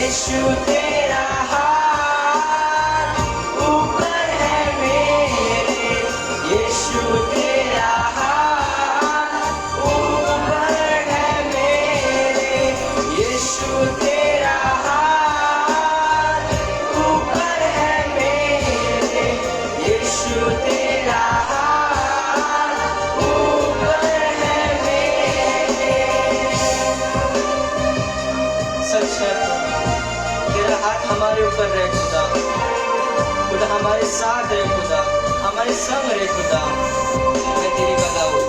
यीशु तेरा हाथ ऊपर है मेरे, यीशु तेरा हाथ ऊपर है मेरे, यीशु तेरा हाथ ऊपर है मेरे, यीशु तेरा हाथ ऊपर है मेरे। सच है, तेरा हाथ हमारे ऊपर रहे खुदा, खुदा हमारे साथ रहे खुदा, हमारे संग रहे खुदा। मैं तेरी कला हूँ,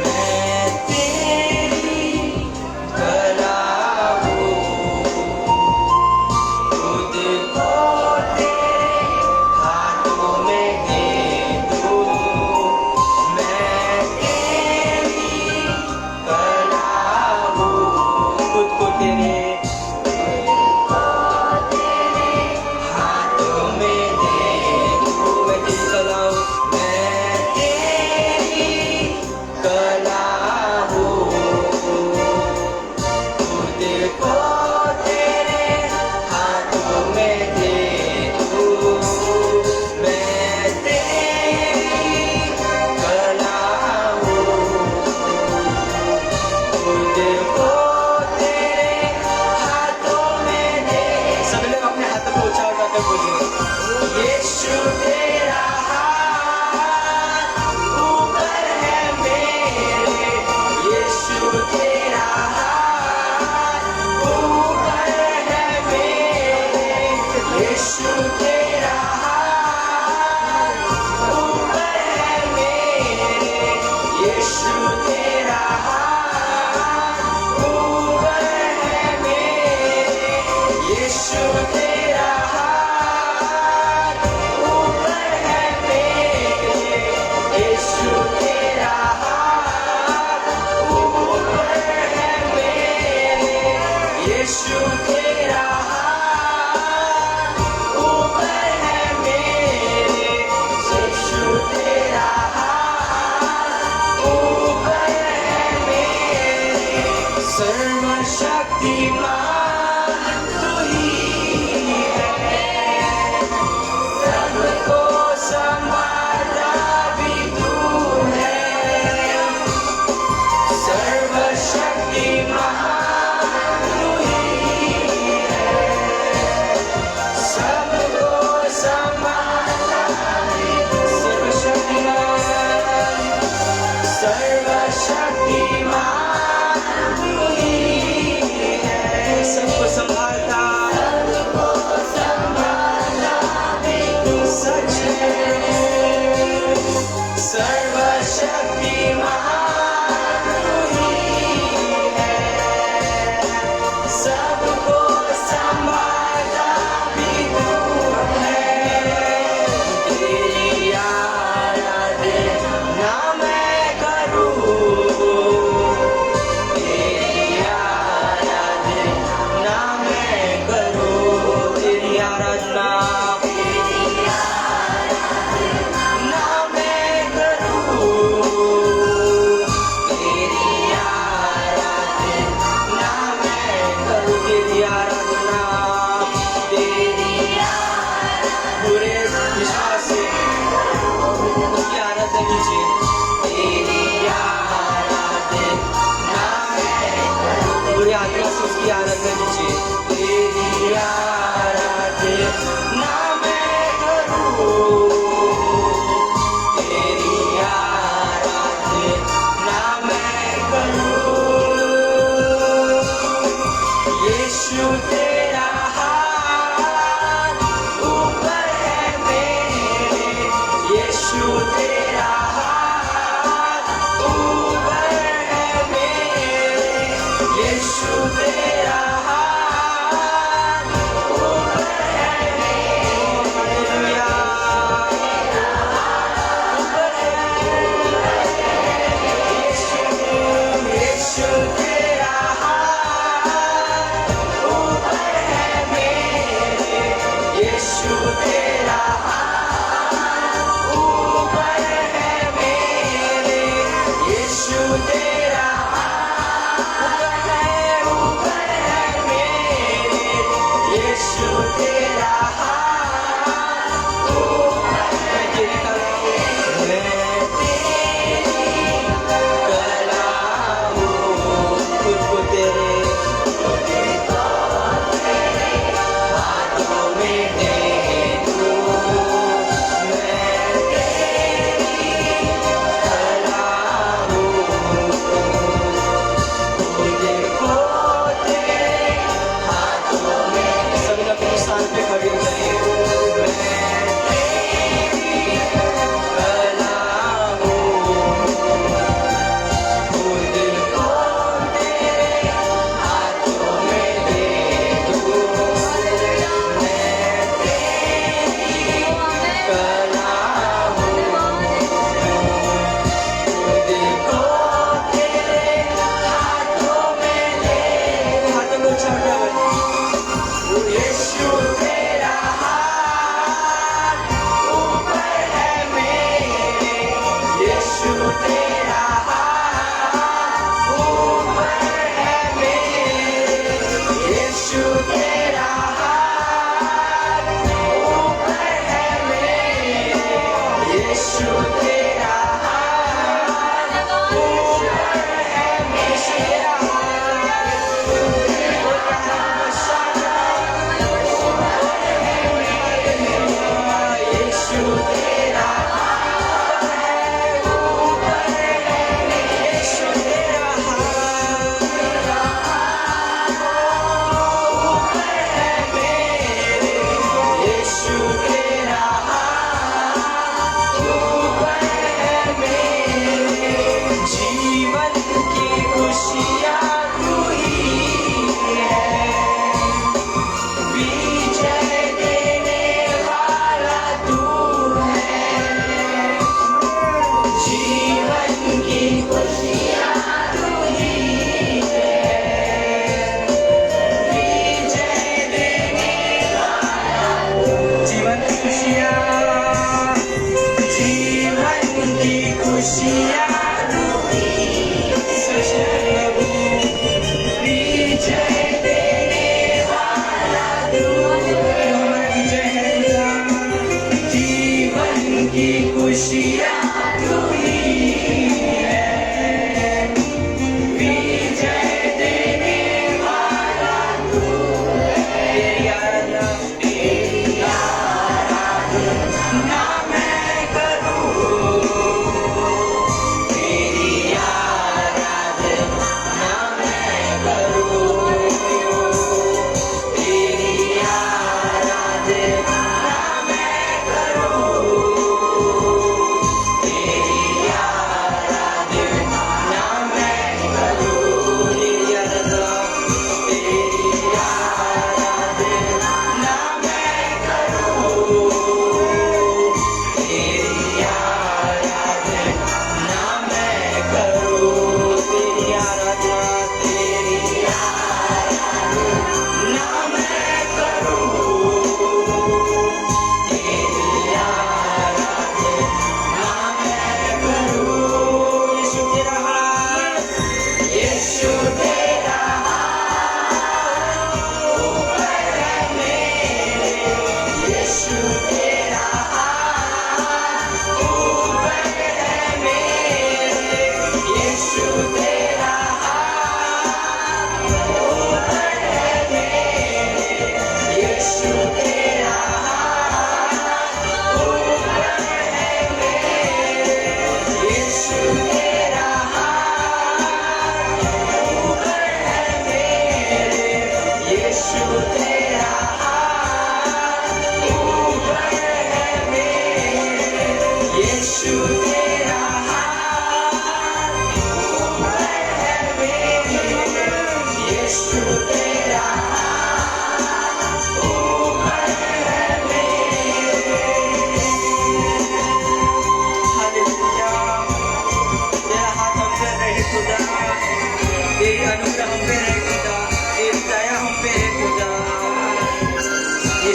मैं तेरी कला हूँ, खुद को तेरे हाथों में दे दूँ। मैं तेरी कला हूँ, खुद को तेरे हाथों में दे दूँ। मैं तेरी कला हूँ, मैं तेरी कला हूँ, खुद को तेरे हाथों में दे दूँ। मैं तेरी कला हूँ, खुद को तेरे हाथों में दे। सब लोग अपने हाथों को ऊंचा उठाते बोलिए, यीशु तेरा हाथ ऊपर है मेरे, यीशु तेरा हाथ ऊपर है मेरे, यीशु तेरा हाथ ऊपर है मेरे, यीशु तेरा हाथ ऊपर है मेरे, यीशु तेरा हाथ ऊपर है मेरे, यीशु तेरा हाथ ऊपर है मेरे, यीशु तेरा हाथ ऊपर है मेरे, यीशु तेरा हाथ ऊपर है मेरे। सर्वशक्तिमान तू ही है, सबको संभालता भी तू है। सर्वशक्तिमान तू ही है, सबको संभालता भी तू। सर्वशक्तिमान, सर्वशक्तिमान तू ही है, सबको संभालता भी तू। सच है, सर्वशक्तिमान तू ही है, सबको संभालता भी तू है। तेरी आराधना मैं करूँ, तेरी आराधना मैं करूँ, तेरी आराधना ना मैं करूँ, तेरी आराधना मैं करूँ, तेरी आराधना, तेरी पूरे विश्वास से उसकी आराधना कीजिए। तेरी आराधना मैं करूँ, पूरे आत्मा से उसकी आराधना कीजिए। तेरी आराधना मैं करूँ, तेरी आराधना मैं करूँ। यीशु तेरा हाथ ऊपर है मेरे, यीशु तेरा हाथ ऊपर है मेरे, यीशु तेरा हाथ ऊपर है मेरे। हालेलुया, ऊपर है यीशु, यीशु तेरा हाथ ऊपर है मेरे, यीशु तेरा हाथ ऊपर है मेरे, यीशु तेरा हाथ ऊपर है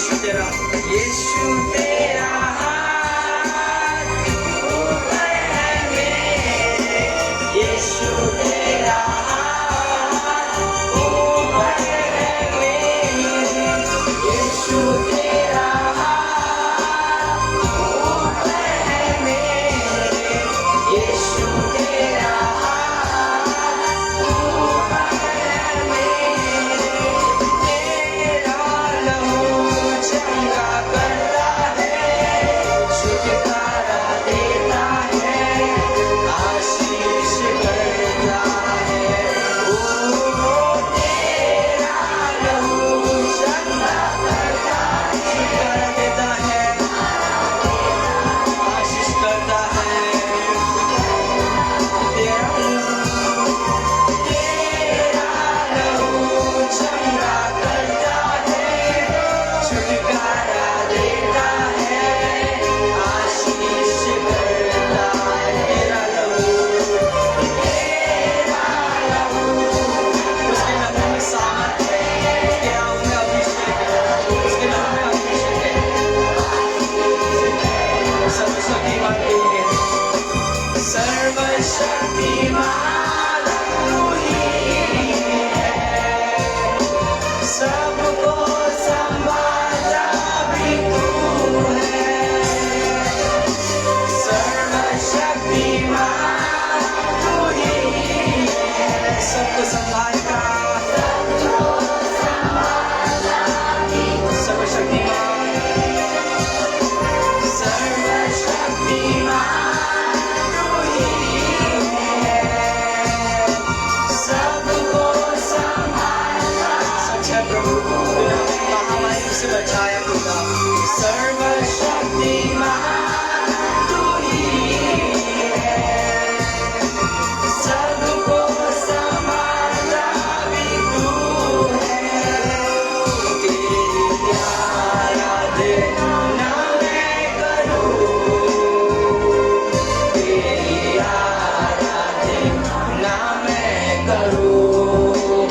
यीशु तेरा हाथ ऊपर है मेरे, यीशु तेरा हाथ ऊपर है मेरे, यीशु तेरा हाथ ऊपर है मेरे, यीशु तेरा हाथ ऊपर है मेरे, तेरा लहू चंगा करता है, छुटकारा देता है, आशीष करता है। ओ तेरा लहू चंगा करता है, छुटकारा देता है, आशीष करता है। तेरा लहू चंगा करता है, छुटकारा देता है, आशीष करता है। तेरा लहू, उसके लहू में सामर्थ है, उसके लहू में अभिषेक है, उसके लहू में अभिषेक है। सर्वशक्तिमान तू है, सर्वशक्तिमान तू ही है, सबको संभाला भी तू है, सर्वशक्तिमान तू ही है, सबको संभालता, सर्वशक्तिमान, सर्वशक्तिमान तू ही है, सबको संभालता। सच है प्रभु, तूने हमें महामारी से बचाया खुदा, सर्वशक्तिमान तू ही है, सबको संभालता भी तू है। तेरी आराधना मैं करूं, तेरी आराधना मैं करूं,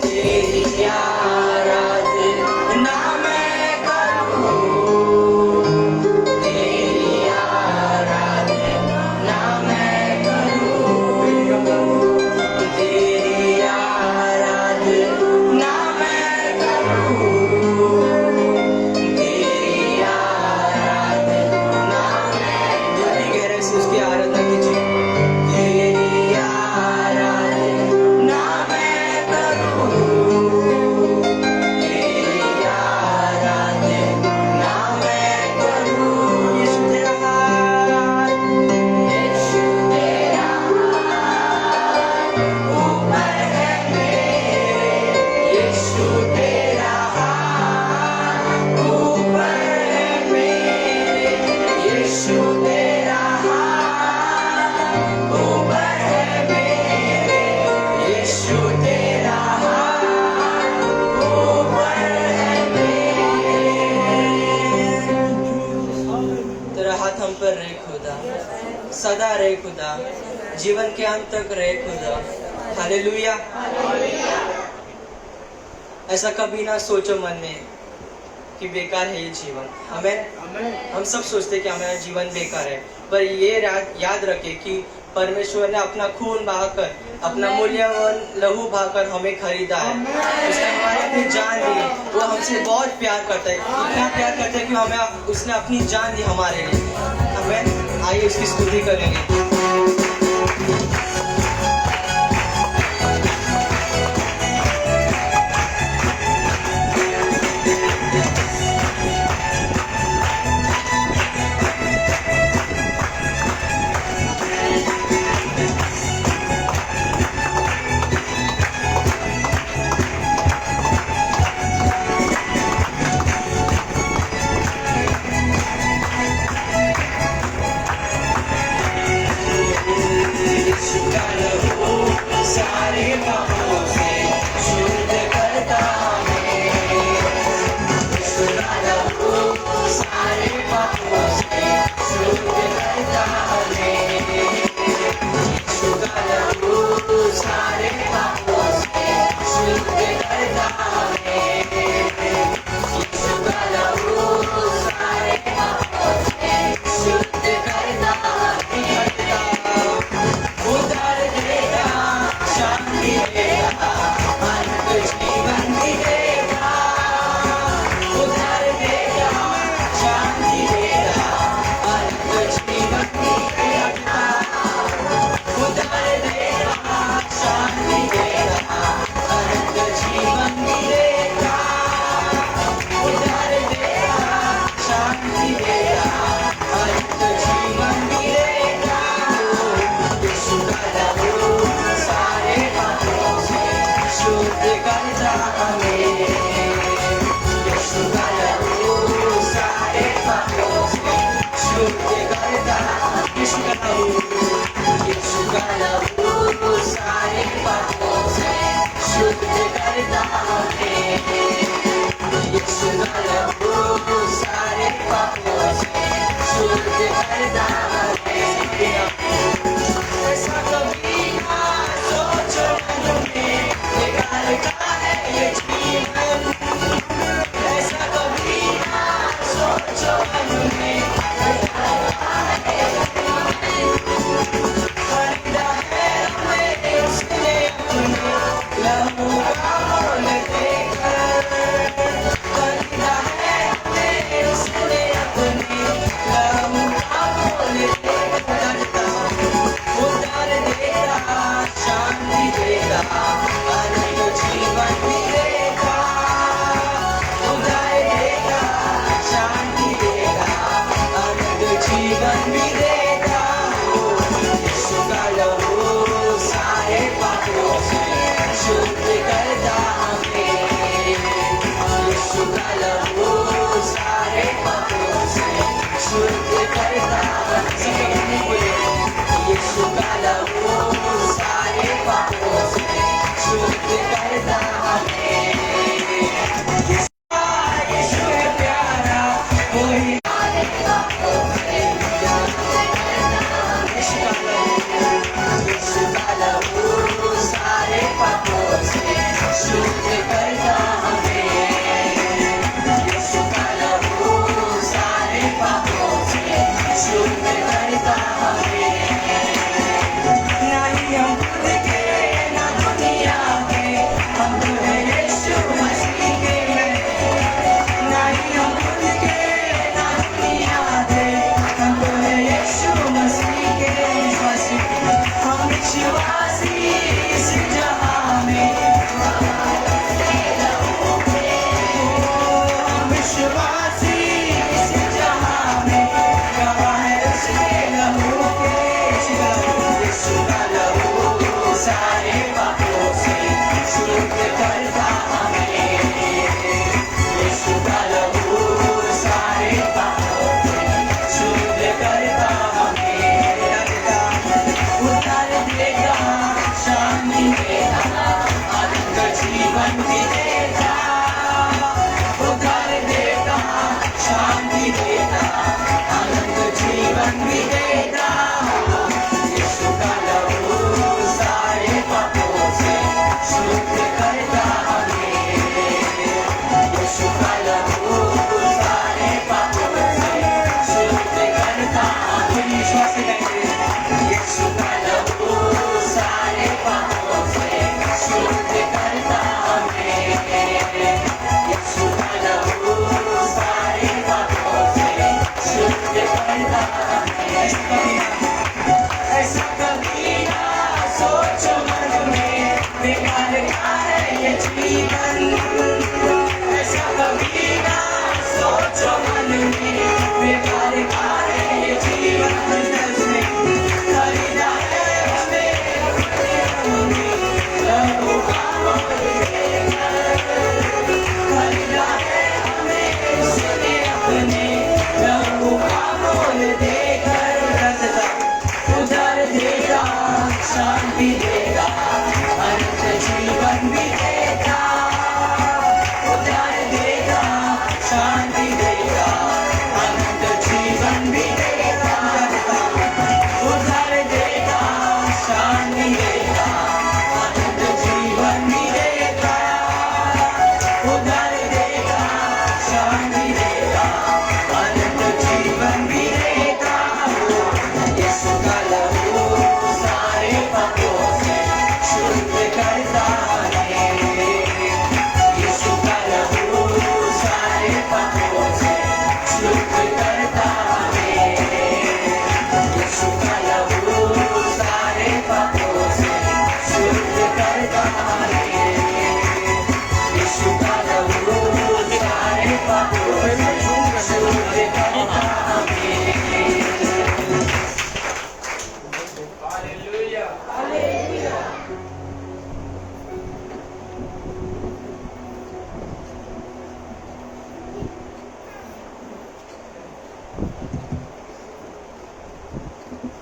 तेरी आराधना मैं करूं, तेरी आराधना मैं करूं, तेरी आराधना मैं करूं, तेरी आराधना मैं, दिल की गहराई से उसकी आराधना कीजिए। तेरी आराधना मैं करूं, तेरी आराधना मैं करूं, यीशु तेरा हाथ, यीशु तेरा हाथ ऊपर है मेरे, यीशु तेरा हाथ ऊपर है मेरे, यीशु तेरा हाथ ऊपर है मेरे, यीशु तेरा हाथ ऊपर है मेरे। तेरा हाथ हम पर रहे खुदा, सदा रहे खुदा, जीवन के अंत तक रहे खुदा। हालेलुया। ऐसा कभी ना सोचो मन में कि बेकार है ये जीवन। हमें हम सब सोचते हैं कि हमारा जीवन बेकार है, पर ये याद रखें कि परमेश्वर ने अपना खून बहाकर, अपना मूल्यवान लहू बहाकर हमें खरीदा है। उसने हमारी अपनी जान दी, वो हमसे बहुत प्यार करता है, इतना प्यार करता है कि हमें उसने अपनी जान दी हमारे लिए। हमें आइए उसकी स्तुति करेंगे। शांति देगा, अनंत जीवन भी देगा।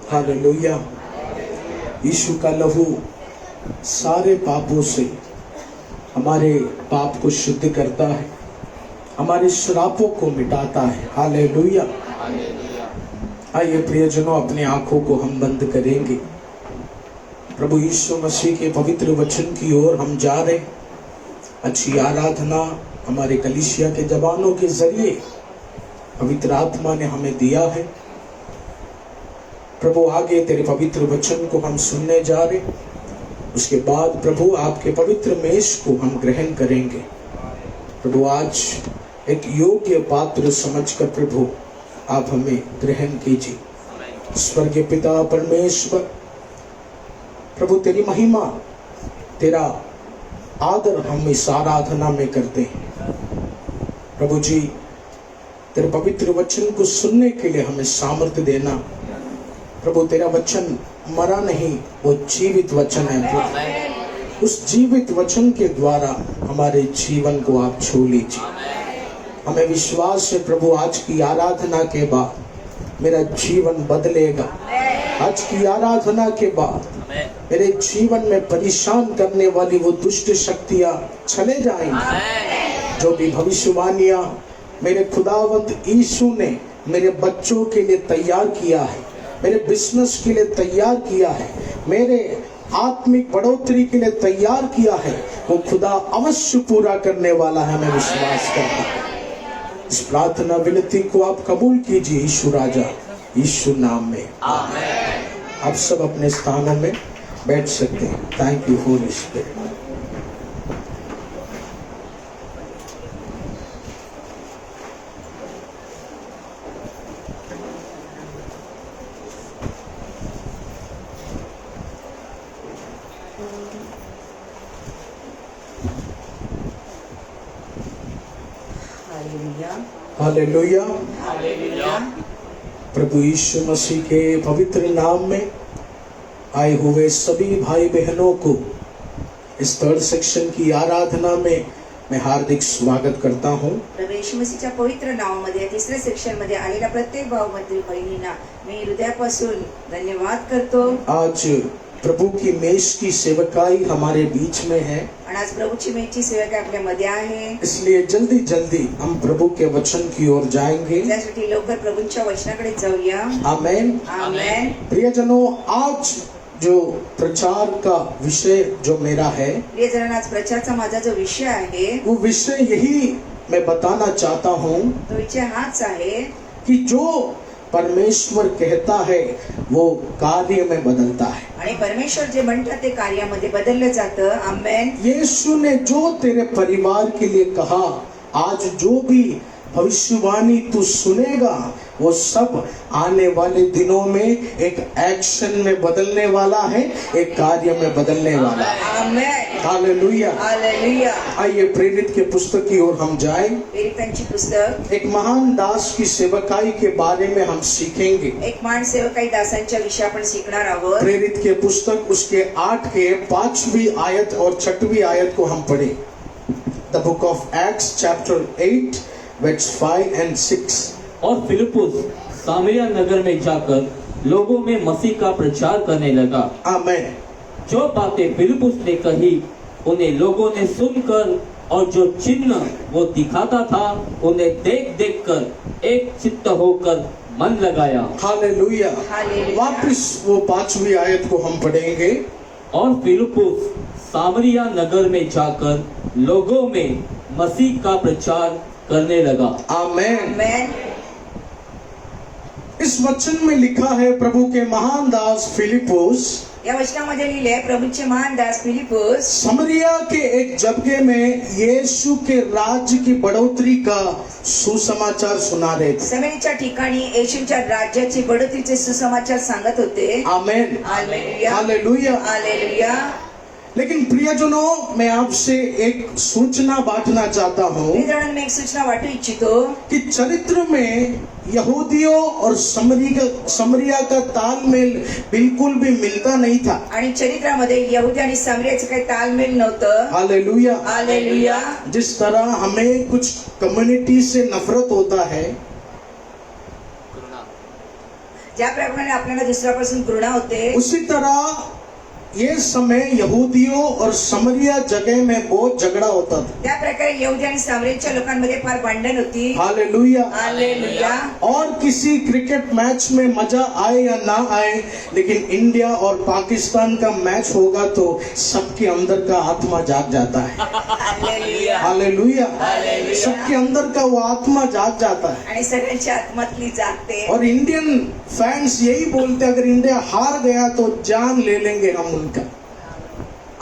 हालेलुया। यीशु का लहू सारे पापों से हमारे पाप को शुद्ध करता है, हमारे श्रापों को मिटाता है। हालेलुया। आइए प्रियजनों, अपने आंखों को हम बंद करेंगे। प्रभु यीशु मसीह के पवित्र वचन की ओर हम जा रहे। अच्छी आराधना हमारे कलीसिया के जवानों के जरिए पवित्र आत्मा ने हमें दिया है। प्रभु आगे तेरे पवित्र वचन को हम सुनने जा रहे। उसके बाद प्रभु आपके पवित्र मेष को हम ग्रहण करेंगे। प्रभु आज एक योग्य पात्र समझकर प्रभु आप हमें ग्रहण कीजिए। स्वर्गीय पिता परमेश्वर, प्रभु तेरी महिमा, तेरा आदर हम इस आराधना में करते हैं। प्रभु जी, तेरे पवित्र वचन को सुनने के लिए हमें सामर्थ्य देना। प्रभु तेरा वचन मरा नहीं, वो जीवित वचन है। प्रभु उस जीवित वचन के द्वारा हमारे जीवन को आप छू लीजिए। हमें विश्वास है प्रभु, आज की आराधना के बाद मेरा जीवन बदलेगा। आज की आराधना के बाद मेरे जीवन में परेशान करने वाली वो दुष्ट शक्तियां चले जाएंगी। जो भी भविष्यवाणियां मेरे खुदावंत यीशु ने मेरे बच्चों के लिए तैयार किया है, मेरे बिजनेस के लिए तैयार किया है, मेरे आत्मिक बढ़ोतरी के लिए तैयार किया है, वो खुदा अवश्य पूरा करने वाला है। मैं विश्वास करता हूँ। इस प्रार्थना विनती को आप कबूल कीजिए यीशु राजा, यीशु नाम में आमीन। आप सब अपने स्थानों में बैठ सकते हैं। Thank you Holy Spirit. Hallelujah. प्रभु यीशु मसीह के पवित्र नाम में आए हुए सभी भाई बहनों को इस थर्ड सेक्शन की आराधना में मैं हार्दिक स्वागत करता हूँ। प्रभू येशू मसीहच्या पवित्र नावामध्ये तिसऱ्या सेक्शन मध्ये आलेल्या प्रत्येक भाऊ मंत्री बहिणींना मी हृदयापासून धन्यवाद करतो। आज प्रभु की मेष की सेवकाई हमारे बीच में है आणि आज प्रभूची मेषची सेवकाई आपल्या मध्ये आहे। इसलिए जल्दी जल्दी हम प्रभु के वचन की ओर जाएंगे। त्यासाठी लवकर प्रभूंच्या वचनाकडे जाऊया। आमेन आमेन। प्रियजनों, आज जो प्रचार का विषय जो मेरा है, प्रियजन, आज प्रचारचा माझा जो विषय आहे वो विषय यही मैं बताना चाहता हूँ तो विषय हाच आहे कि जो परमेश्वर कहता है वो कार्य में बदलता है। आणि परमेश्वर जे म्हणतात ते कार्यामध्ये बदललं जातं। आमेन। यीशु ने जो तेरे परिवार के लिए कहा, आज जो भी भविष्यवाणी तू सुनेगा वो सब आने वाले दिनों में एक एक्शन में बदलने वाला है, एक कार्य में बदलने वाला है। आमेन। हालेलुया। हालेलुया। आइए प्रेरित के पुस्तक की ओर हम जाएं। प्रेरितांची पुस्तक। एक महान दास की सेवकाई के बारे में हम सीखेंगे। एक महान सेवकाई दासांच्या विषयी आपण शिकणार आहोत। प्रेरित के पुस्तक उसके 8 के 5वीं आयत और 6वीं आयत को हम पढ़े। The book of Acts chapter 8 verse 5 and 6। और फिलिपुस सामरिया नगर में जाकर लोगों में मसीह का प्रचार करने लगा। आमेन। जो बातें फिलिपुस ने कही उन्हें लोगों ने सुनकर और जो चिन्ह वो दिखाता था उन्हें देख देख कर एक चित्त होकर मन लगाया। हालेलुया। हालेलुया। वापस वो 5वीं आयत को हम पढ़ेंगे। और फिलिपुस सामरिया नगर में जाकर लोगों में मसीह का प्रचार करने लगा। आमेन। आमेन। इस वचन में लिखा है प्रभु के महान दास फिलिपुस या वचनामध्ये लिहिले आहे प्रभूचे महान दास फिलिपुस समरिया के एक जगह में यीशु के राज्य की बढ़ोतरी का सुसमाचार सुना रहे थे। समेरीच्या ठिकाणी येशूच्या राज्याची बढतीचे सुसमाचार सांगत होते। आमेन। हालेलुया। हालेलुया। हालेलुया। लेकिन प्रियजनों, मैं आपसे एक सूचना बांटना चाहता हूँ प्रियजनांनो, मी एक सूचना वाटू इच्छितो कि चरित्र में यहूदियों और समरिया का तालमेल बिल्कुल भी मिलता नहीं था। आणि चरित्रामध्ये यहुदी आणि सामरियाचं काही तालमेल नव्हतं. हालेलुया। हालेलुया. जिस तरह हमें कुछ कम्युनिटी से नफरत होता है, ज्याप्रमाणे आपल्याला दुसऱ्यापासून घृणा होते, उसी तरह ये समय यहूदियों और समरिया जगह में बहुत झगड़ा होता था। त्या प्रकारे यहुदी आणि सामरियाच्या लोकांमध्ये फार भांडण होती. हालेलुया। हालेलुया. और किसी क्रिकेट मैच में मजा आए या ना आए, लेकिन इंडिया और पाकिस्तान का मैच होगा तो सबके अंदर का आत्मा जाग जाता है। हालेलुया. हालेलुया। हालेलुया. सबके अंदर का वो आत्मा जाग जाता है। आणि सगळ्यांची आत्मातली जागते. और इंडियन फैंस यही बोलते, अगर इंडिया हार गया तो जान ले लेंगे हम उनका।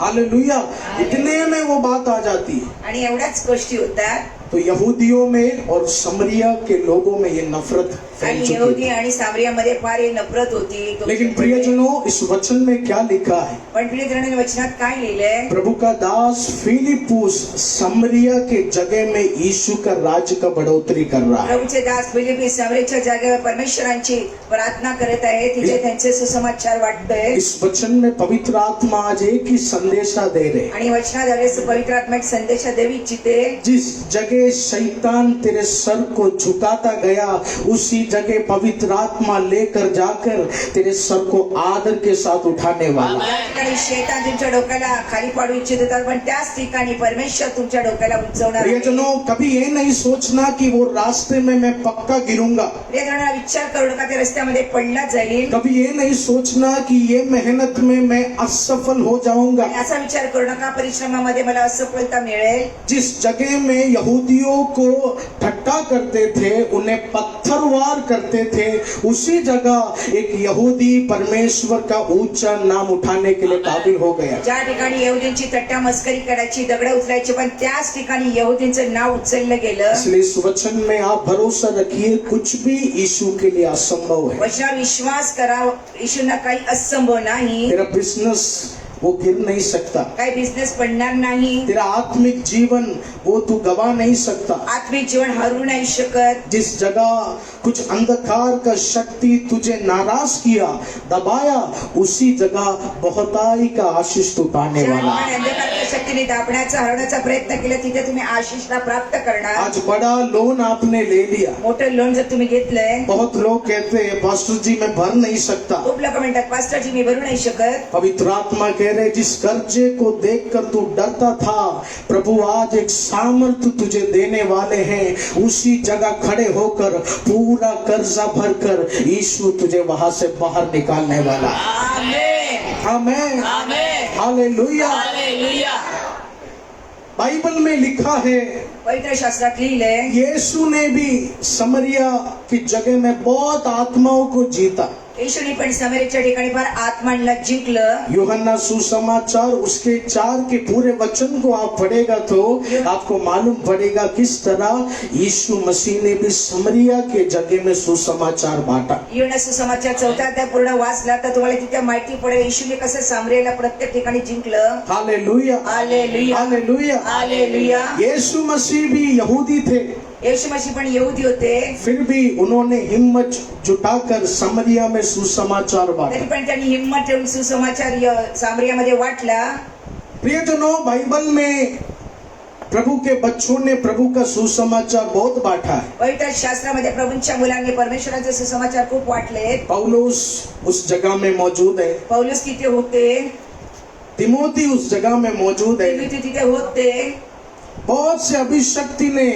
हालेलुया। इतने में वो बात आ जाती है। आणि एवढ्याच गोष्टी होतात. तो यहूदियों में और समरिया के लोगों में ये नफरत फैल आणि चुकी यहुदी थी। आणि सामरियामध्ये फार ही नफरत होती. लेकिन प्रियजनों, इस वचन में क्या लिखा है? पण प्रियजनांनो, वचनात काय लिहिलंय? प्रभु का दास फिलिपुस समरिया के जगह में यीशु का राज्य का बढ़ोतरी कर रहा है। प्रभूचे दास फिलिपी सामरियाच्या जागेवर परमेश्वरांची प्रार्थना करत आहे. तिथे त्यांचे सुसमाचार वाटतंय. इस वचन में पवित्र आत्मा आज एक ही संदेशा दे रहे, आणि वचनाद्वारे पवित्र आत्मा एक संदेश देवी इच्छिते. जिस जगह शैतान तेरे सर को झुकाता गया, उसी जगह पवित्र आत्मा लेकर जाकर तेरे सर को आदर के साथ उठाने वाला। या ठिकाणी शैतान तुमच्या डोक्याला खाली पाडू इच्छित होता, पण त्याच ठिकाणी परमेश्वर तुमच्या डोक्याला उंचवणार आहे. प्रियजनों, कभी ये नहीं सोचना कि वो रास्ते में मैं पक्का गिरूंगा। प्रियजनांनो, विचार करू नका ते रस्त्यामध्ये पडला जाईल. कभी ये नहीं सोचना कि ये मेहनत में मैं असफल हो जाऊंगा। आणि असा विचार करू नका परिश्रमामध्ये मला असफलता मिळेल. जिस जगह में यहूदियों को ठट्टा करते थे, उन्हें पत्थरवार करते थे, उसी जगह एक यहूदी परमेश्वर का ऊंचा नाम उठाने के लिए काबिल हो गया। ज्या ठिकाणी यहुदींची थट्टा मस्करी करायची, दगड उचलायची, पण त्याच ठिकाणी यहुदींचं नाव उचललं गेलं. इसलिए इस वचन में आप भरोसा रखिए, कुछ भी यीशु के लिए असंभव है। वचनावर विश्वास करा, येशूंना काही असंभव नाही. तेरा बिजनेस वो गिर नहीं सकता, काही बिझनेस पडणार नाही. तेरा आत्मिक जीवन वो तू गवा नहीं सकता। आत्मिक जीवन हरू नाही शकत. जिस जगह कुछ अंधकार का शक्ति तुझे नाराज किया, दबाया, उसी जगह बहुताई का आशीष तू पाने ज्या वाला। ठिकाणी अंधकारच्या शक्तीने दाबण्याचा हरवण्याचा प्रयत्न केला, तिथे तुम्ही आशिषला प्राप्त करणार. आज बड़ा लोन आपने ले लिया। मोठं लोन जर तुम्ही घेतलंय, बहुत लोग कहते हैं पास्टर जी मैं भर नहीं सकता। खूप लोक म्हणतात पास्टरजी मी भरू नाही शकत. पवित्र आत्मा कह रहे, जिस कर्जे को देखकर तू डरता था, प्रभु आज एक सामर्थ्य तुझे देने वाले हैं। उसी जगह खड़े होकर पूरा कर्जा भरकर यीशु तुझे वहां से बाहर निकालने वाला। आमेन. आमेन। आमेन. हालेलुया। हालेलुया. बाइबल में लिखा है, पवित्र शास्त्रात लिहिलंय, यीशु ने भी समरिया की जगह में बहुत आत्माओं को जीता। येशूने पण सामरियाच्या ठिकाणी फार आत्मांना जिंकलं. यूहन्ना सुसमाचार उसके 4 के पूरे वचन को आप पढ़ेगा तो आपको मालूम पड़ेगा किस तरह यीशु मसीह ने भी समरिया के जगह में सुसमाचार बांटा। योना सुसमाचार 4 अध्याय पूर्ण वाचला तर तुम्हाला तिथे माहिती पडेल येशूने कसं सामरियाला प्रत्येक ठिकाणी जिंकलं. हालेलुया। हालेलुया. हालेलुया। हालेलुया. यीशु मसीह भी यहूदी थे, येशू मसीह पण यहुदी होते, फिर भी उन्होंने हिम्मत जुटाकर समरिया में सुसमाचार तरी बांटा। पण त्यांनी हिंमत ठेवून सुसमाचार सामरियामध्ये वाटला. प्रियजनों, बाइबल में प्रभु के बच्चों ने प्रभु का सुसमाचार बहुत बांटा है। पवित्र शास्त्रामध्ये प्रभूंच्या मुलांनी परमेश्वराचे सुसमाचार खूप वाटले. पौलुस उस जगह में मौजूद है, पौलुस तिथे होते, तिमोथी उस जगह में मौजूद है। तिमोथी तिथे होते. बहुत से अभिषक्ति ने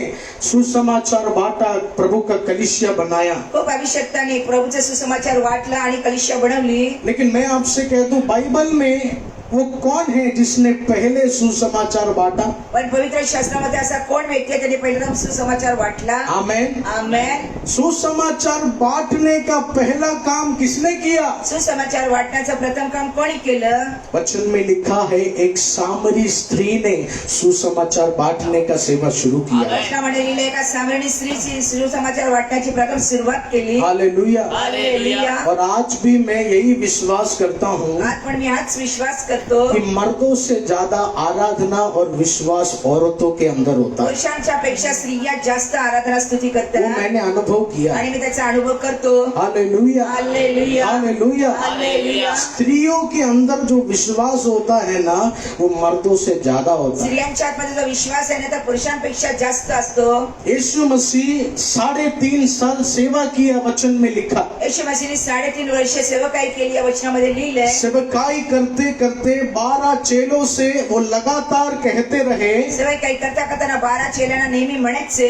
सुसमाचार बांटा, प्रभु का कलीसिया बनाया। खूप अभिषक्ताने प्रभूचे सुसमाचार वाटला आणि कलिशा बनवली. लेकिन मैं आपसे कह दूं, बाइबल में वो कौन है जिसने पहले सुसमाचार बांटा? पण पवित्र शास्त्रामध्ये असा कोण व्यक्ती आहे ज्याने पहिल्यांदा सुसमाचार वाटला? आमेन। आमेन. सुसमाचार बांटने का पहला काम किसने किया? सुसमाचार वाटण्याचं प्रथम काम कोणी केलं? वचन में लिखा है, एक सामरी स्त्री ने सुसमाचार बांटने का सेवा शुरू किया। वचनामध्ये लिहिलंय, एका सामरी स्त्रीची सुसमाचार वाटण्याची प्रथम सुरुवात केली. हालेलुया। हालेलुया. और आज भी मैं यही विश्वास करता हूँ आज पण मी हाच विश्वास करते करतो कि मर्दों से ज्यादा आराधना और विश्वास औरतों के अंदर होता है। पुरुषांच्या पेक्षा स्त्रिया जास्त आराधना स्तुती वो करतात मैंने अनुभव किया आणि है। मी त्याचा अनुभव करतो. Hallelujah, hallelujah, hallelujah. हालेलुया. स्त्रियों के अंदर जो विश्वास होता है ना, वो मर्दों से ज्यादा होता है। स्त्रियांच्या आतमध्ये जो विश्वास आहे ना तो पुरुषांपेक्षा जास्त असतो. यीशु मसीह 3.5 साल सेवा किया, वचन में लिखा। येशू मसीहने 3.5 वर्ष सेवकाई केली या वचनामध्ये लिहिलंय. सेवकाई करते करते 12 चेलों से वो लगातार कहते रहे, सेवकाई करता करताना 12 चेल्यांना नेहमी म्हणायचे,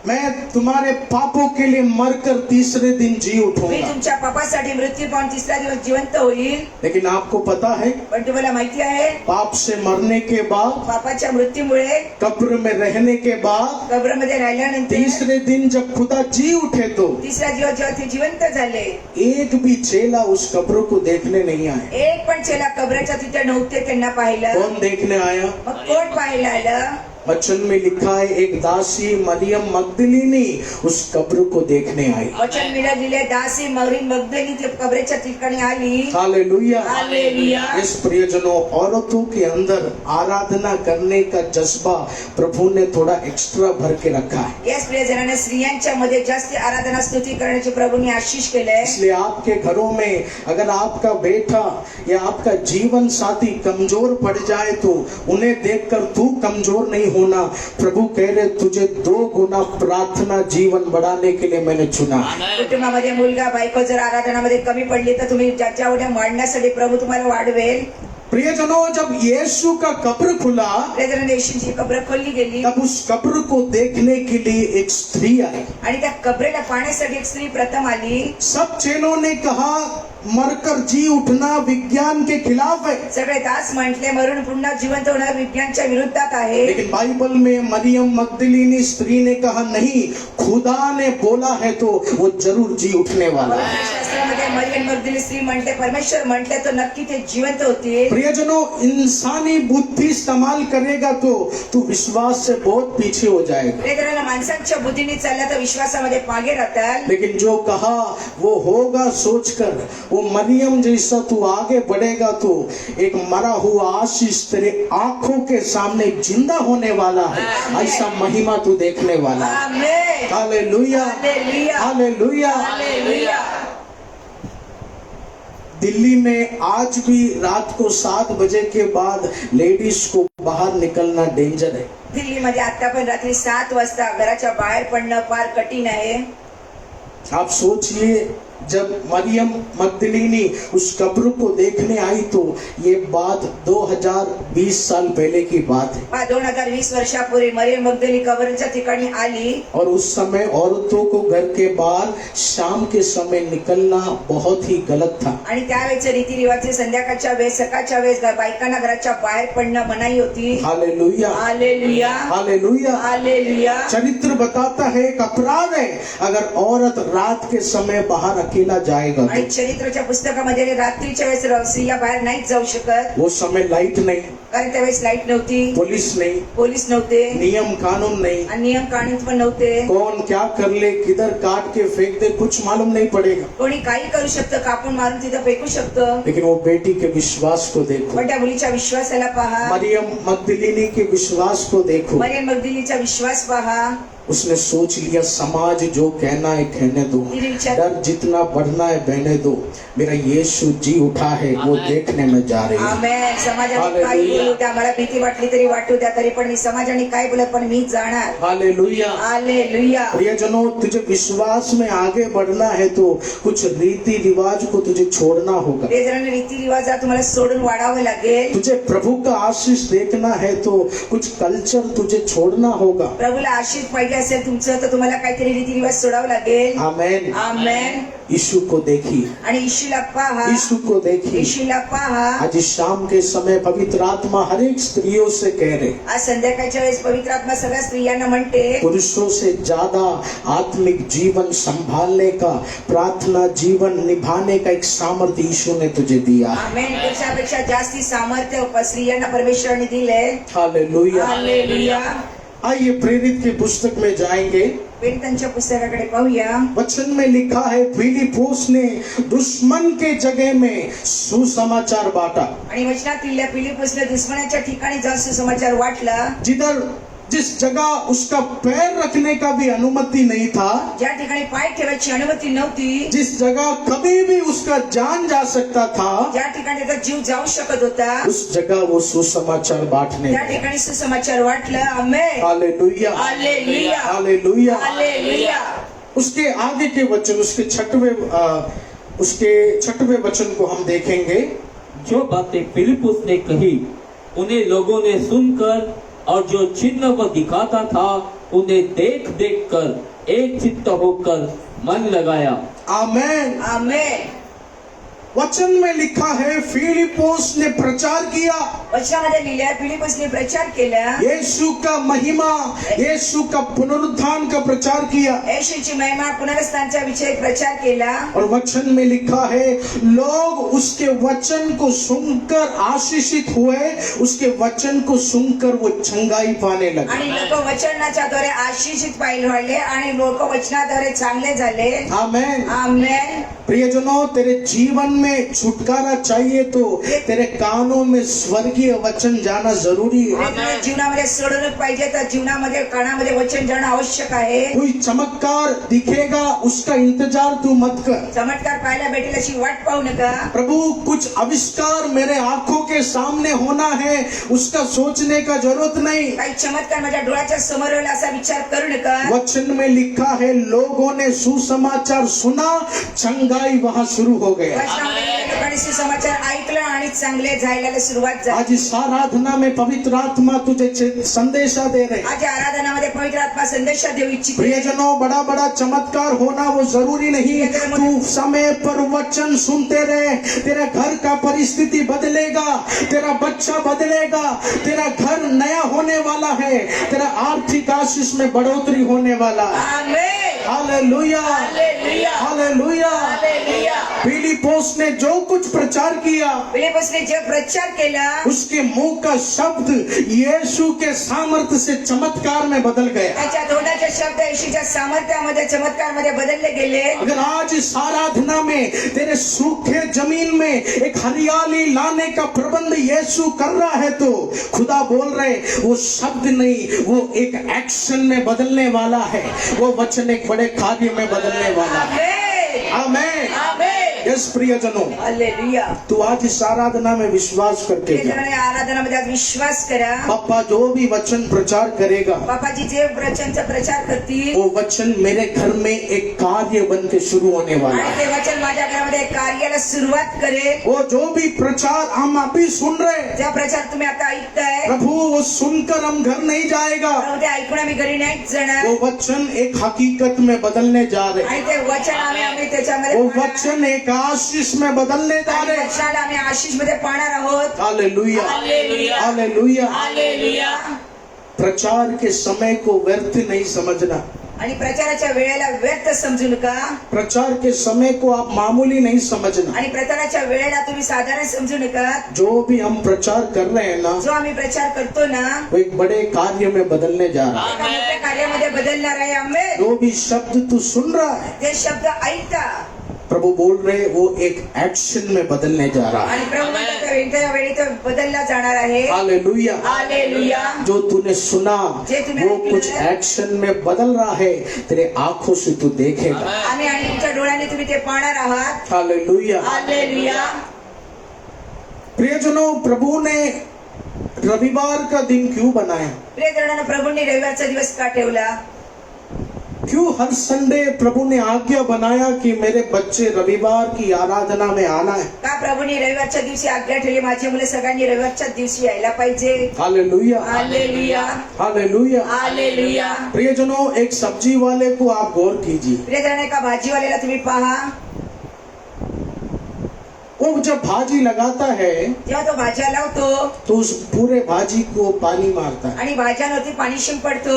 मैं तुम्हारे पापों के लिए मरकर तीसरे दिन जी मी उठूंगा। तुमच्या पापासाठी मृत्यू पावून तिसऱ्या दिवस जिवंत होईल. लेकिन आपको पता है, पण तुम्हाला माहिती आहे पाप से मरने के बाद, पापाच्या मृत्यूमुळे कब्र में रहने के बाद, कब्रमध्ये राहिल्यानंतर तीसरे दिन जब खुदा जी उठे तो तिसऱ्या दिवस जेव्हा ते जिवंत झाले, एक भी चेला उस कब्र को देखने नहीं आए। एक पण चेला कब्राच्या तिथे नव्हते त्यांना पाहिलं. कौन देखने आया? मग कोण पाहिलं आलं? वचन में लिखा है, एक दासी मरियम मगदलिनी उस कब्र को देखने आई। वचन मिळालेले दासी मरीन मगदली ते कब्रेच्या ठिकाणी आली. हालेलुया। हालेलुया. इस प्रियजनों, औरतों के अंदर आराधना करने का जज्बा प्रभु ने थोड़ा एक्स्ट्रा भर के रखा है। याच प्रियजनाने स्त्रियांच्या मध्ये जास्त आराधना स्तुती करण्याची प्रभूने आशीष केलंय. इसलिए आपके घरों में अगर आपका बेटा या आपका जीवन साथी कमजोर पड़ जाए तो उन्हें देखकर तू कमजोर नहीं होना। प्रभु कह रहे, तुझे 2 गुना प्रार्थना जीवन बढ़ाने के लिए मैंने चुना। कुटुंबामध्ये मुलगा बायको जर आराधनामध्ये कमी पडली तर तुम्ही ज्याच्या उड्या वाढण्यासाठी प्रभू तुम्हाला वाढवेल. प्रियजनों, जब यीशु का कब्र खुला, प्रियजनाने येशूची कब्र खोलली गेली तब उस कब्र को देखने के लिए एक स्त्री आई। आणि त्या कब्रेला पाहण्यासाठी एक स्त्री प्रथम आली. सब चेलों ने कहा, मरकर जी उठना विज्ञान के खिलाफ है। सगळे दास म्हटले मरून पुन्हा जिवंत होणार विज्ञानच्या विरुद्धात आहे. लेकिन बाइबल में मरियम मगदलिनी स्त्री ने कहा, नहीं, खुदा ने बोला है तो वो जरूर जी उठने वाला है। शास्त्रामध्ये मरियम मगदली स्त्री म्हटले, परमेश्वर म्हटले तो नक्की ते जिवंत होतील. प्रियजनों, इंसानी बुद्धि इस्तेमाल करेगा तो तू विश्वास से बहुत पीछे हो जाएगा। प्रियजनांना माणसांच्या बुद्धीने चालला तर विश्वासामध्ये मागे राहतात. लेकिन जो कहा वो होगा सोचकर, वो मरियम जैसा तू आगे बढ़ेगा तो एक मरा हुआ आशीष तेरे आंखों के सामने जिंदा होने वाला है। ऐसा महिमा तू देखने वाला है। Amen. Hallelujah, hallelujah. Hallelujah. Hallelujah. Delhi में आज भी रात को 7 बजे के बाद लेडीज को बाहर निकलना डेंजर है। दिल्लीमध्ये आता पण रात्री 7 वाजता घराच्या बाहेर पडणं फार कठीण आहे. आप सोचिए, जब मरियम मगदलिनी उस कब्र को देखने आई तो ये बात 2020 साल पहले की बात है। 2020 वर्षापूर्वी मरियम मगदली कब्रच्या ठिकाणी आली. और उस समय औरतों को घर के बाहर शाम के समय निकलना बहुत ही गलत था। आणि त्यावेळेचे रीतिरिवाज संध्याकाळच्या वेळेस सकाळच्या वेळेस बायकांना घराच्या बाहेर पडणं मनाई होती. Hallelujah, hallelujah. हालेलुया। हालेलुया. चरित्र बताता है एक अपराध है अगर औरत रात के समय बाहर अकेला जाएगा आणि तो। चरित्राच्या पुस्तकामध्ये रात्रीच्या वेळेस स्त्रिया बाहेर नाहीच जाऊ शकत. वो समय लाइट नहीं, कारण त्यावेळेस लाईट नव्हती, पुलिस नहीं, पोलीस नव्हते, नियम कानून नहीं, आणि नियम कानून पण नव्हते. कौन क्या कर ले, किधर काट के फेंक दे, कुछ मालूम नहीं पड़ेगा। कोणी काही करू शकतं, कापून मारून तिथं फेकू शकतं. लेकिन वो बेटी के विश्वास को देखो, पण त्या मुलीच्या विश्वासाला पहा. मरियम मगदलिनी के विश्वास को देखो। मरियम मगदलीचा विश्वास पहा. उसने सोच लिया, समाज जो कहना है कहने दो, डर जितना बढ़ना है बहने दो, मेरा यीशु जी उठा है वो देखने में जा रही है। आमेन. समाजाने काही बोलू द्या, मला भीती वाटली तरी वाटू द्या, तरी पण मी समाजाने काय बोलत पण मी जाणार. Hallelujah, hallelujah. प्रियजनों, तुझे विश्वास में आगे बढ़ना है तो कुछ रीति रिवाज को तुझे छोड़ना होगा। ते जरा रीतिरिवाज तुम्हाला सोडून वाढावं लागेल. तुझे प्रभु का आशीष देखना है तो कुछ कल्चर तुझे छोड़ना होगा। प्रभूला आशीष पाहिजे असेल तुमचं तर तुम्हाला काहीतरी रीतिरिवाज सोडावं लागेल. आमेन। आमेन. यीशु को देखिए, आणि यीशुला पहा. यीशु को देखिए। यीशुला पहा. आज शाम के समय पवित्र आत्मा हर एक स्त्रियों से कह रहे, आज संध्याकाळच्या वेळेस पवित्र आत्मा सगळ्या स्त्रियांना म्हणते, पुरुषों से ज्यादा आत्मिक जीवन संभालने का, प्रार्थना जीवन निभाने का एक सामर्थ्य यीशु ने तुझे दिया। आमेन. पुरुषापेक्षा जास्ती सामर्थ्य स्त्रियांना परमेश्वराने दिले. हालेलुया। हालेलुया. आइए प्रेरित की पुस्तक में जाएंगे। पेरितांच्या पुस्तकाकडे पाहूया. वचन में लिखा है फिलिप्पुस ने दुश्मन के जगह में सुसमाचार बांटा. आणि वचनात लिहिल्या फिलिप्पुसने दुश्मनाच्या ठिकाणी जाऊन सुसमाचार वाटला. जिस जगह उसका पैर रखने का भी अनुमति नहीं था, ज्या ठिकाणी पाय ठेवायची अनुमती नव्हती, जिस जगह कभी भी उसका जान जा सकता था, ज्या ठिकाणी त्याचा जीव जाऊ शकत होता, उस जगह वो सुसमाचार बांटने त्या ठिकाणी सुसमाचार वाटलं. Amen. Hallelujah hallelujah. Hallelujah. Hallelujah. उसके आगे के वचन, उसके छठवें वचन को हम देखेंगे. जो बातें फिलिप्पुस ने कही उन्हें लोगों ने सुनकर और जो चिन्ह वो दिखाता था उन्हें देख देख कर एक चित्त होकर मन लगाया. आमेन. आमेन. वचन में लिखा है फिलिप्पुस ने प्रचार किया. वचनामध्ये लिहिल्या फिलिप्पुसने प्रचार केला. यीशु का महिमा, यीशु का पुनरुत्थान का प्रचार किया. येशूची महिमा पुनरुत्थानाचा विषय प्रचार केला. और वचन में लिखा है लोग उसके वचन को सुनकर आशीषित हुए, उसके वचन को सुनकर वो चंगाई पाने लगे. आणि लोक वचनाच्या द्वारे आशीषित पाहिजे व्हायले आणि लोक वचनाद्वारे चांगले झाले. आमेन. आमेन. प्रियजनों, तेरे जीवन में छुटकारा चाहिए तो तेरे कानों में स्वर्गीय वचन जाना जरूरी है. तुझ्या जीवनामध्ये सोडवणूक पाहिजे तर जीवनामध्ये कानामध्ये वचन जाणं आवश्यक आहे. कोई चमत्कार दिखेगा उसका इंतजार तू मत कर. चमत्कार पाहायला भेटेल अशी वाट पाहू नका. प्रभु कुछ आविष्कार मेरे आंखों के सामने होना है, उसका सोचने का जरूरत नहीं. काही चमत्कार माझ्या डोळ्याच्या समोर होईल असा विचार करू नका. वचन में लिखा है लोगों ने सुसमाचार सुना, चंगाई वहां शुरू हो गया. वचनामध्ये लोकांनी सुसमाचार ऐकलं आणि चांगले जायला सुरुवात झाली. आज इस आराधना में पवित्र आत्मा तुझे संदेशा दे रहे. आज आराधनामध्ये पवित्र आत्मा संदेश देऊ इच्छिते. प्रियजनों, बड़ा बड़ा चमत्कार होना वो जरूरी नहीं. तू समय पर वचन सुनते रहे, तेरा घर का परिस्थिति बदलेगा, तेरा बच्चा बदलेगा, तेरा घर नया होने वाला है, तेरा आर्थिक आशीष में बढ़ोतरी होने वाला है. Amen. Hallelujah. Hallelujah. Hallelujah. Hallelujah. फिलिप्पुस ने जो कुछ प्रचार किया, फिलिप्पुसने जे प्रचार केला, उसके मुंह का शब्द यीशु के सामर्थ्य से चमत्कार में बदल गया. त्याच्या तोंडाचे शब्द येशूच्या सामर्थ्यामध्ये चमत्कारमध्ये बदलले गेले. अगर आज इस आराधना में तेरे सूखे जमीन में एक हरियाली लाने का प्रबंध यीशु कर रहा है तो खुदा बोल रहे वो शब्द नहीं, वो एक एक्शन में बदलने वाला है. वो वचन एक बड़े कार्य में बदलने वाला है. आमेन. आमेन. आमेन. यस प्रियजनों, हालेलुया. तू आज इस आराधना में विश्वास करके जा. प्रियजनांनो, या आराधनामध्ये आज विश्वास करा. पापा जो भी वचन प्रचार करेगा, बापाजी जे वचनचा प्रचार करतील, वो वचन मेरे घर में एक कार्य बन के शुरू होने वाला आणि है. ते वचन माझ्या घरामध्ये कार्याला सुरुवात करेल. वो जो भी प्रचार हम अभी सुन रहे हैं, ज्या प्रचार तुम्ही आता ऐकताय, प्रभु वो सुनकर हम घर नहीं जाएगा. प्रभू ते ऐकून आम्ही घरी नाहीच जाणार. वो वचन एक हकीकत में बदलने जा रहे हैं. आणि ते वचन आम्ही त्याच्यामध्ये वो पाहणार. वचन एक आशीष में बदलने जा आणि रहे हैं. वचनाला आम्ही आशीष मध्ये पाहणार आहोत. हालेलुया. हालेलुया. हालेलुया. हालेलुया. प्रचार के समय को व्यर्थ नहीं समझना. आणि प्रचाराच्या वेळेला व्यर्थ समजू नका. प्रचार के समय को आप मामूली नहीं समझना. आणि प्रचाराच्या वेळेला तुम्ही साधारण समजू नका. जो भी हम प्रचार कर रहे हैं ना, जो आम्ही प्रचार करतो ना, वो एक बड़े कार्य में बदलने जा रहा है. एका मोठ्या कार्यामध्ये बदलणार आहे. आमेन. जो भी शब्द तू सुन रहा है, ते शब्द ऐकता प्रभु बोल रहे वो एक एक्शन में बदलने जा रहा है. आणि प्रभू म्हणतात त्या वेळी तो बदलला जाणार आहे. हालेलुया. हालेलुया. जो तूने सुना वो कुछ एक्शन में बदल रहा है, तेरे आंखों से तू देखेगा. आणि तुमच्या डोळ्याने तुम्ही ते पाहणार आहात. हालेलुया. हालेलुया. प्रियजनों, प्रभु ने रविवार का दिन क्यों बनाया? प्रियजनांनो, प्रभूंनी रविवारचा दिवस का ठेवला? क्यों हर संडे प्रभु ने आज्ञा बनाया कि मेरे बच्चे रविवार की आराधना में आना है? का प्रभूंनी रविवारच्या दिवशी आज्ञा ठेवली माझी मुले सगळ्यांनी रविवारच्या दिवशी यायला पाहिजे? हालेलुया. हालेलुया. हालेलुया. हालेलुया. प्रियजनों, एक सब्जी वाले को आप गौर कीजिए. प्रियजनांनो, एका भाजीवाल्याला तुम्ही पहा. वो जब भाजी लगाता है जेव्हा तो भाज्या लावतो तो उस पूरे भाजी को पानी मारता है. आणि भाज्यांवरती पाणी शिंपडतो.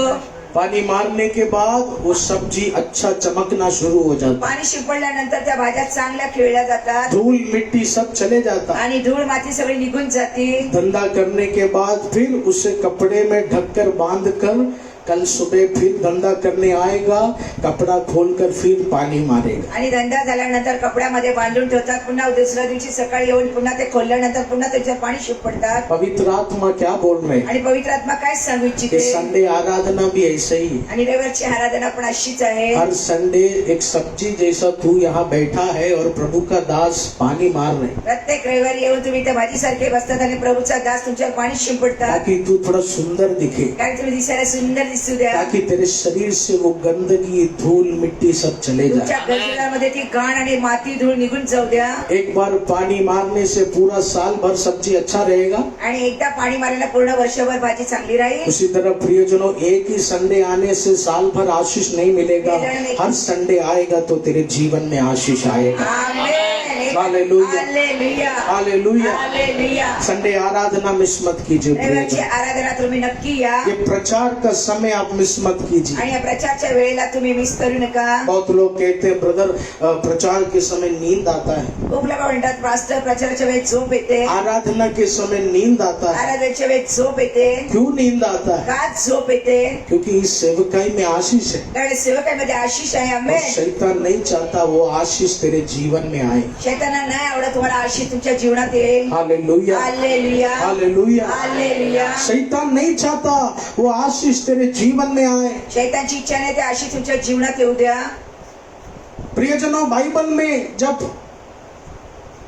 पानी मारने के बाद वो सब्जी अच्छा चमकना शुरू हो जाता. पाणी शिंपडल्यानंतर त्या भाज्या चांगल्या खिळल्या जातात धूल मिट्टी सब चले जाता. आणि धूळ माती सगळी निघून जाते. धंधा करने के बाद फिर उसे कपड़े में ढककर बांधकर कल सुबह फिर धंधा करने आएगा, कपड़ा खोलकर फिर पानी मारेगा। आणि धंदा झाल्यानंतर कपड्यामध्ये बांधून ठेवतात, पुन्हा दुसऱ्या दिवशी सकाळी येऊन पुन्हा ते खोलल्यानंतर पुन्हा त्याच्यात पाणी शिपडतात. पवित्र आत्मा क्या बोल रहे हैं आणि पवित्र आत्मा काय सांगू कि इच्छिते? संडे आराधना भी ऐसे ही है। आणि रविवारची आराधना पण अशीच आहे. हर संडे एक सब्जी जैसा तू यहाँ बैठा है और प्रभु का दास पानी मार रहे हैं, प्रत्येक रविवारी येऊन तुम्ही त्या भाजीसारखे बसतात आणि प्रभूचा दास तुमच्यावर पाणी शिंपडतात. ताकि तू थोड़ा सुंदर दिखे, कारण तुम्ही दिसायला सुंदर दिसू द्या. ताकि तेरे शरीर से वो गंदगी, धूल, मिट्टी सब चले तुमच्या जाए। गजरामध्ये ती घाण आणि माती धूळ निघून जाऊ द्या. एक बार पानी मारने से पूरा साल भर सब्जी अच्छा रहेगा। आणि एकदा पाणी मारायला पूर्ण वर्षभर भाजी चांगली राहील. उसी तरह प्रियजनों, एक ही संडे आने से साल भर आशीष नहीं मिलेगा। हर संडे आएगा तो तेरे जीवन में आशीष आएगा। Amen. Hallelujah, hallelujah, hallelujah. Hallelujah. Sunday आराधना मिस मत कीजिए रविवारची प्रियजन। आराधना तुम्ही नक्की या. ये प्रचार का समय आप मिस मत कीजिए। आणि या प्रचारच्या वेळेला तुम्ही मिस करू नका. बहुत लोग कहते हैं ब्रदर, प्रचार के समय नींद आता है, खूप लोक म्हणतात पास्टर प्रचाराच्या वेळेत झोप येते, आराधना के समय नींद आता है। आराधनेच्या वेळेत झोप येते. क्यों नींद आता है? का झोप येते? क्योंकि इस सेवकाई में आशीष है कारण सेवकामध्ये आशीष आहे. और आमेन. शैतान नहीं चाहता वो आशीष तेरे जीवन में आए। शैताना नाही आवडत तुम्हाला आशीष तुमच्या जीवनात येईल. Hallelujah, hallelujah, hallelujah. हालेलुया. शैतान नहीं चाहता वो आशीष तेरे जीवन में आए। शैतानची इच्छा नाही ते आशीष तुमच्या जीवनात येऊ द्या. प्रियजनों, बाइबल में जब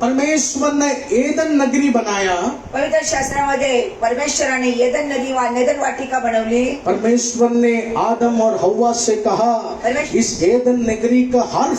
परमेश्वर ने एदन नगरी बनाया, पवित्र शास्त्रामध्ये परमेश्वराने येदन वाटिका बनवली. परमेश्वर ने आदम और हव्वा से कहा, इस एदन नगरी का हर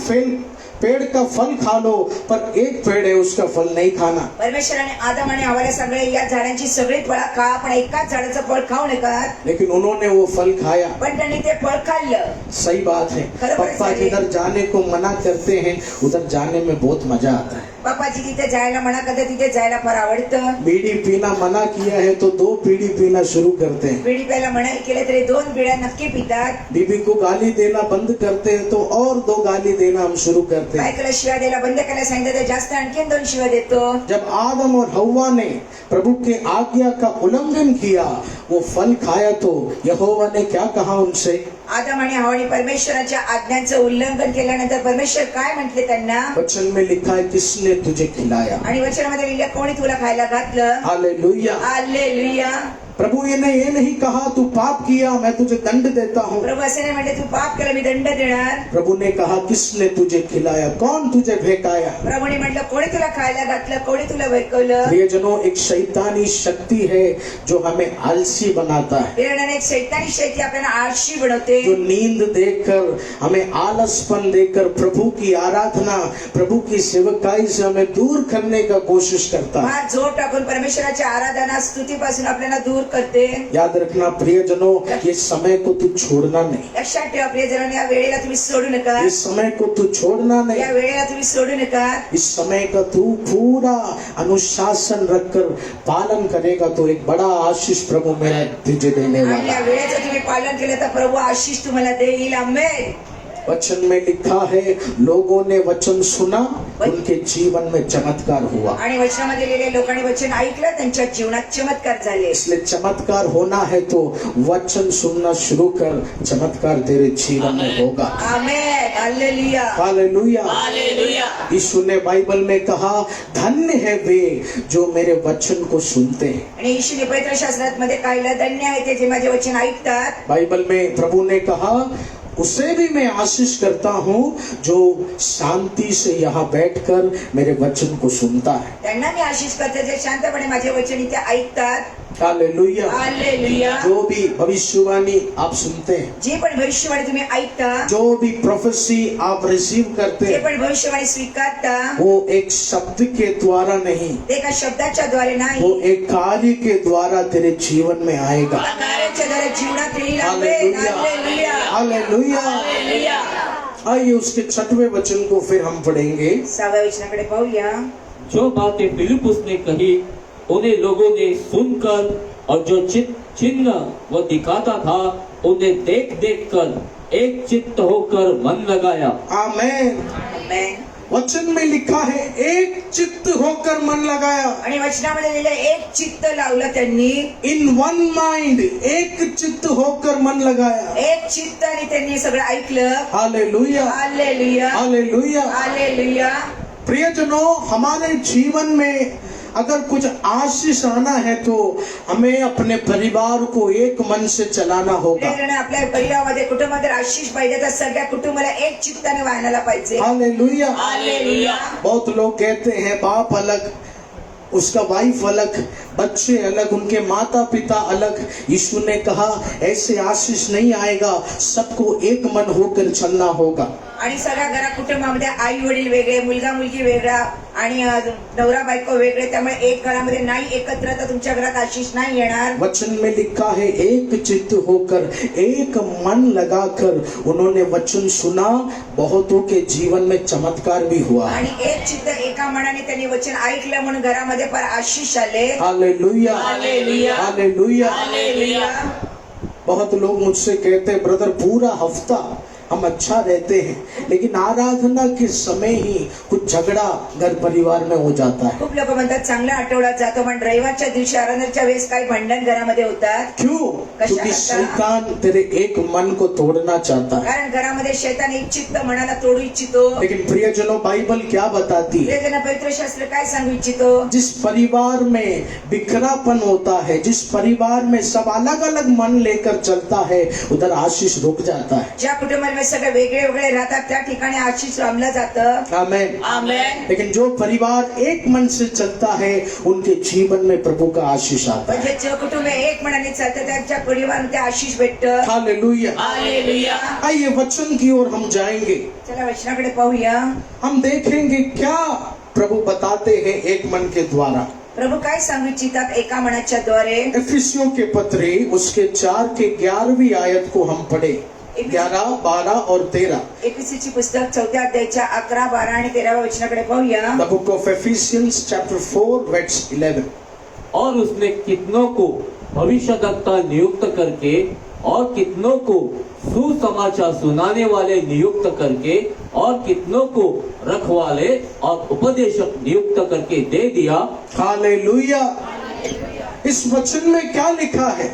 पेड़ का फल खा लो, पर एक पेड़ है उसका फल नहीं खाना। परमेश्वराने आदम आणि हव्वाला सगळे या झाडांची सगळी फळं खा, पण एकाच झाडाचं फळ खाऊ नका. लेकिन उन्होंने वो फल खाया। पण त्यांनी ते फळ खाल्लं. सही बात है। खरोखर पप्पा सही। जिधर जाने को मना करते हैं उधर जाने में बहुत मजा आता है। बापाजी तिथे जायला मना करते, तिथे जायला फार आवडतं. बीड़ी पीना मना किया है तो 2 बीड़ी पीना शुरू करते हैं। बिडी प्यायला मनाई केले तरी 2 बिड्या नक्की पितात. बीबी को गाली देना बंद करते हैं तो और 2 गाली देना हम शुरू करते हैं। बायकोला शिव्या द्यायला बंद करायला सांगितलं तर जास्त आणखीन 2 शिव्या देतो. जब आदम और हव्वा ने प्रभु के आज्ञा का उल्लंघन किया, वो फल खाया, तो यहोवा ने क्या कहा उनसे? आदम आणि हव्वाने परमेश्वराच्या आज्ञांचं उल्लंघन केल्यानंतर परमेश्वर काय म्हटले त्यांना? वचन में लिखा है, किसने तुझे खिलाया? आणि वचनामध्ये लिहिलं, कोणी तुला खायला घातलं? हालेलुया। हालेलुया. प्रभु ने ये नहीं कहा तू पाप किया मैं तुझे दंड देता हूँ। प्रभू असे नाही म्हटले तू पाप केलं मी दंड देणार. प्रभु ने कहा, किसने तुझे खिलाया? कौन तुझे भेकाया? प्रभूने म्हटलं, कोणी तुला खायला घातलं, कोणी तुला भडकवलं? प्रियजनों, एक शैतानी शक्ति है जो हमें आलसी बनाता है, प्रेरणाने एक शैतानी शक्ती आपल्याला आळशी बनवते. जो नींद देकर हमें आलसपन देकर प्रभु की आराधना, प्रभु की सेवकाई से हमें दूर करने का कोशिश करता है। फार जोर टाकून परमेश्वराच्या आराधना स्तुतीपासून आपल्याला दूर करते. याद रखना प्रियजनों, ये समय को तू छोड़ना नहीं। लक्षात ठेवा प्रियजनांनो, या वेळेला तुम्ही सोडू नका. इस समय को तू छोड़ना या नहीं। वेळेला तुम्ही सोडू नका. इस समय का तू पूरा अनुशासन रखकर पालन करेगा तो एक बड़ा आशीष प्रभु मेरा तुझे देने आणि वाला या है। वेळेचं तुम्ही पालन केलं तर प्रभू आशीष तुम्हाला देईल. आमेन. वचन में लिखा है, लोगों ने वचन सुना, उनके जीवन में चमत्कार हुआ। आणि वचनामध्ये लिहिलेले लोकांनी वचन ऐकलं, त्यांच्या जीवनात चमत्कार झाले. इसलिए चमत्कार होना है तो वचन सुनना शुरू कर, चमत्कार तेरे जीवन में होगा। आमेन. हालेलुया. हालेलुया। हालेलुया. यीशु ने बाइबल में कहा, धन्य है वे जो मेरे वचन को सुनते हैं। आणि येशूने पवित्र शास्त्रात मध्ये काढलं, धन्य आहे ते जे माझे वचन ऐकतात. बाइबल में प्रभु ने कहा, उसे भी मैं आशीष करता हूँ जो शांति से यहाँ बैठकर मेरे वचन को सुनता है। त्यांना मी आशीष करते जे शांतपणे माझे वचन इथे ऐकतात. हालेलुया। हालेलुया. जो भी भविष्यवाणी आप सुनते हैं, जे पण भविष्यवाणी तुम्ही ऐकता, जो भी प्रोफेसी आप रिसीव करते जे हैं, पण भविष्यवाणी स्वीकारता, वो एक शब्द के द्वारा नहीं, ते एका शब्दाच्या द्वारे नाही, वो एक कार्य के द्वारा तेरे जीवन में आएगा। कार्याच्या द्वारे जीवनात येईल. आमेन. हालेलुया। हालेलुया. हालेलुया। हालेलुया. आइए उसके 6वें वचन को फिर हम पढ़ेंगे। 6व्या वचनाकडे पाहूया. जो बातें फिलिपुस ने कही उन्हें लोगों ने सुनकर और जो चिन्ह वो दिखाता था उन्हें देख देख कर एक चित्त होकर मन लगाया। आमेन। आमेन. वचन में लिखा है एक चित्त होकर मन लगाया, आणि वचनामध्ये लिहिलं एक चित्त लावलं त्यांनी, इन वन माइंड, एक चित्त होकर मन लगाया। एक चित्त, आणि त्यांनी सगळं ऐकलं. Hallelujah, hallelujah, hallelujah. हालेलुया. प्रियजनों, हमारे जीवन में अगर कुछ आशीष आना है तो हमें अपने परिवार को एक मन से चलाना होगा। प्रियजन, आपल्या परिवारामध्ये कुटुंबात आशीष पाहिजे तर सगळ्या कुटुंबाला एक चित्ताने वाहनाला पाहिजे. हालेलुया। हालेलुया. बहुत लोग कहते हैं बाप अलग, उसका वाइफ अलग, बच्चे अलग, उनके माता पिता अलग। यीशु ने कहा ऐसे आशीष नहीं आएगा, सबको एक मन होकर चलना होगा। आणि सगळ्या घरा कुटुंबामध्ये आई वडील वेगळे, मुलगा मुलगी वेगळा, आणि नवरा बायको वेगळे, त्यामुळे एक घरामध्ये नाही एकत्र तर तुमच्या घरात आशीष नाही येणार. वचन में लिखा है एक चित्त होकर, एक मन लगाकर उन्होंने वचन सुना, बहुतों के जीवन में चमत्कार भी हुआ। आणि एक चित्त एका मनाने त्यांनी वचन ऐकलं म्हणून घरामध्ये फार आशीष आले. Hallelujah, hallelujah, hallelujah. हालेलुया. बहुत लोग मुझसे कहते हैं ब्रदर पूरा हफ्ता हम अच्छा रहते हैं, लेकिन आराधना के समय ही कुछ झगड़ा घर परिवार में हो जाता है। खूप लोक म्हणतात चांगला आठवड्यात जातो, पण रविवारच्या दिवशी आराधनेच्या वेळेस काही भांडण घरामध्ये होतात. क्यों? क्योंकि शैतान तेरे एक मन को तोड़ना चाहता है। कारण घरामध्ये शैतान एक चित्त मनाला तोडू इच्छितो. लेकिन प्रियजनों, बाइबल क्या बताती है? प्रियजन, पवित्र शास्त्र काय सांगू इच्छितो? जिस परिवार में बिखरापन होता है, जिस परिवार में सब अलग अलग मन लेकर चलता है, उधर आशीष रुक जाता है। ज्या कुटुंबामध्ये सगळे वेगळे वेगळे राहतात त्या ठिकाणी आशीष थांबलं जातं. आमेन, आमेन. लेकिन जो परिवार एक मन से चलता है उनके जीवन में प्रभु का आशीष आता है। म्हणजे जे कुटुंब एक मनाने चालतं त्यांच्या परिवारामध्ये आशीष भेटतं. हालेलुया। हालेलुया. आइए वचन की ओर हम जाएंगे। चला वचनाकडे पाहूया. हम देखेंगे क्या प्रभु बताते हैं एक मन के द्वारा। प्रभू काय सांगू इच्छितात एका मनाच्या द्वारे? इफिसियों के पत्री उसके 4 के 11वीं आयत को हम पढ़े, 11, 12 और 13। एपीसीची पुस्तक 4 अध्यायाच्या 11, 12 आणि 13 वचनाकडे पाहूया. The book of Ephesians chapter 4 verse 11। और उसने कितनों को भविष्यद्वक्ता नियुक्त करके और कितनों को सुसमाचार सुनाने वाले नियुक्त करके और कितनों को रखवाले और उपदेशक नियुक्त करके दे दिया। हालेलुया। इस वचन में क्या लिखा है?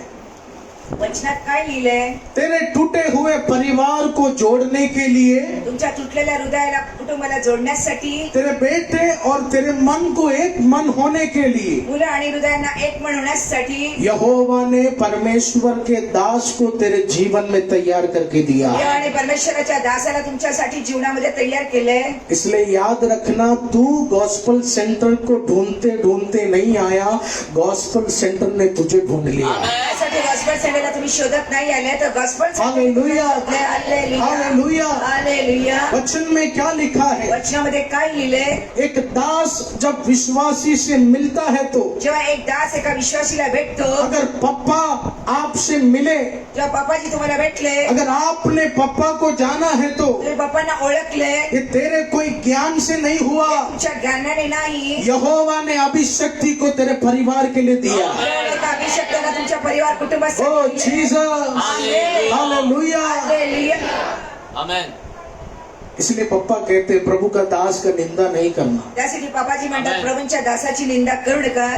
वचनात काय लिहिलंय? तेरे टूटे हुए परिवार को जोड़ने के लिए, तुमच्या तुटलेल्या हृदयाला कुटुंबाला जोडण्यासाठी, तेरे बेटे और तेरे मन को एक मन होने के लिए मुलं आणि हृदयांना एक मन होण्यासाठी यहोवा ने परमेश्वर के दास को तेरे जीवन में तैयार करके दिया। देवाने परमेश्वराच्या दासाला तुमच्यासाठी जीवनामध्ये तयार केलंय. इसलिए याद रखना, तू गॉस्पल सेंटर को ढूंढते ढूंढते नहीं आया, गॉस्पल सेंटर ने तुझे ढूंढ लिया। त्यासाठी गॉस्पल सेंटरला तुम्ही शोधत नाही आले तर gospel hallelujah, hallelujah, hallelujah. Hallelujah. वचन में क्या लिखा है? वचनामध्ये काय लिहिलंय? एक दास जब विश्वासी से मिलता है तो, जेव्हा एक दास एका विश्वासीला भेटतो, अगर पप्पा आपसे मिले, जेव्हा पापाजी तुम्हाला भेटले, अगर आपने पप्पा को जाना है तो तुम्ही पप्पांना ओळखले, ये तेरे कोई ज्ञान से नहीं हुआ, तुमच्या ज्ञानाने नाही, यहोवा ने अभिषक्ति को तेरे परिवार के लिए दिया। एका अभिषक्ताला तुमच्या परिवार कुटुंबासाठी ओ जीसस, हालेलुया। हालेलुया. आमेन। इसलिए पप्पा कहते हैं प्रभु का दास का निंदा नहीं करना। त्यासाठी पापाजी म्हणतात प्रभूंच्या दासाची निंदा करू नका.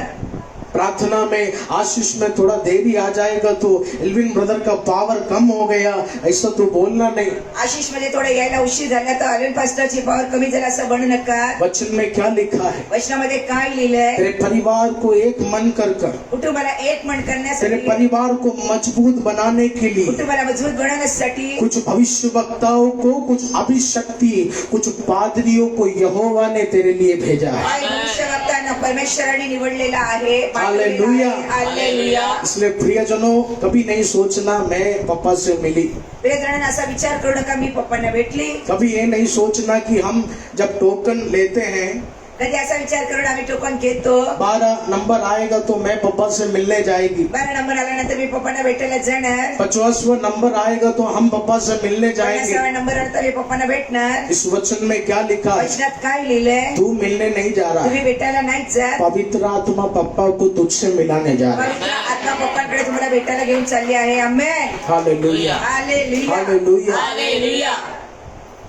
प्रार्थना में आशीष में थोड़ा देरी आ जाएगा तो एल्विन ब्रदर का पावर कम हो गया, ऐसा तो बोलना नहीं। आशीष मध्ये थोडं यायला उशीर झाला तर अरुण पास्टरची पॉवर कमी झाला असं म्हणू नका. वचन में क्या लिखा है? वचनामध्ये काय लिहिलंय? तेरे परिवार को एक मन कर कुटुंबाला एक मन तेरे करण्यासाठी, परिवार को मजबूत बनाने के लिए कुटुंबाला मजबूत बनवण्यासाठी कुछ भविष्य वक्ताओं को, कुछ अभिशक्ति, कुछ पादरियों को यहोवा ने तेरे लिए भेजा है। काही भविष्यवक्तांना परमेश्वराने निवडलेला आहे. हालेलुया। हालेलुया. इसलिए प्रियजनों, कभी नहीं सोचना मैं पापा से मिली, प्रियजनांना असा विचार करू नका मी पप्पांना भेटली. कभी ये नहीं सोचना कि हम जब टोकन लेते हैं, कधी असा विचार करून आम्ही टोकन घेतो, 12 नंबर आएगा तो मैं पापा से मिलने जाएगी, 12 नंबर आल्यानंतर मी पप्पांना भेटायला जाणार, 50वां नंबर आएगा तो हम पापा से मिलने जाएंगे। 50व्या नंबर आल्यानंतर मी पप्पांना भेटणार. इस वचन में क्या लिखा है? वचनात काय लिहिलंय? तू मिलने नहीं जा रहा तुम्ही है, भेटायला नाहीच जात, पवित्र आत्मा पप्पा को तुझसे मिलाने जा रहा है। पवित्र आत्मा पप्पांकडे तुम्हाला भेटायला घेऊन चालली आहे. Amen. Hallelujah, hallelujah. Hallelujah. Hallelujah.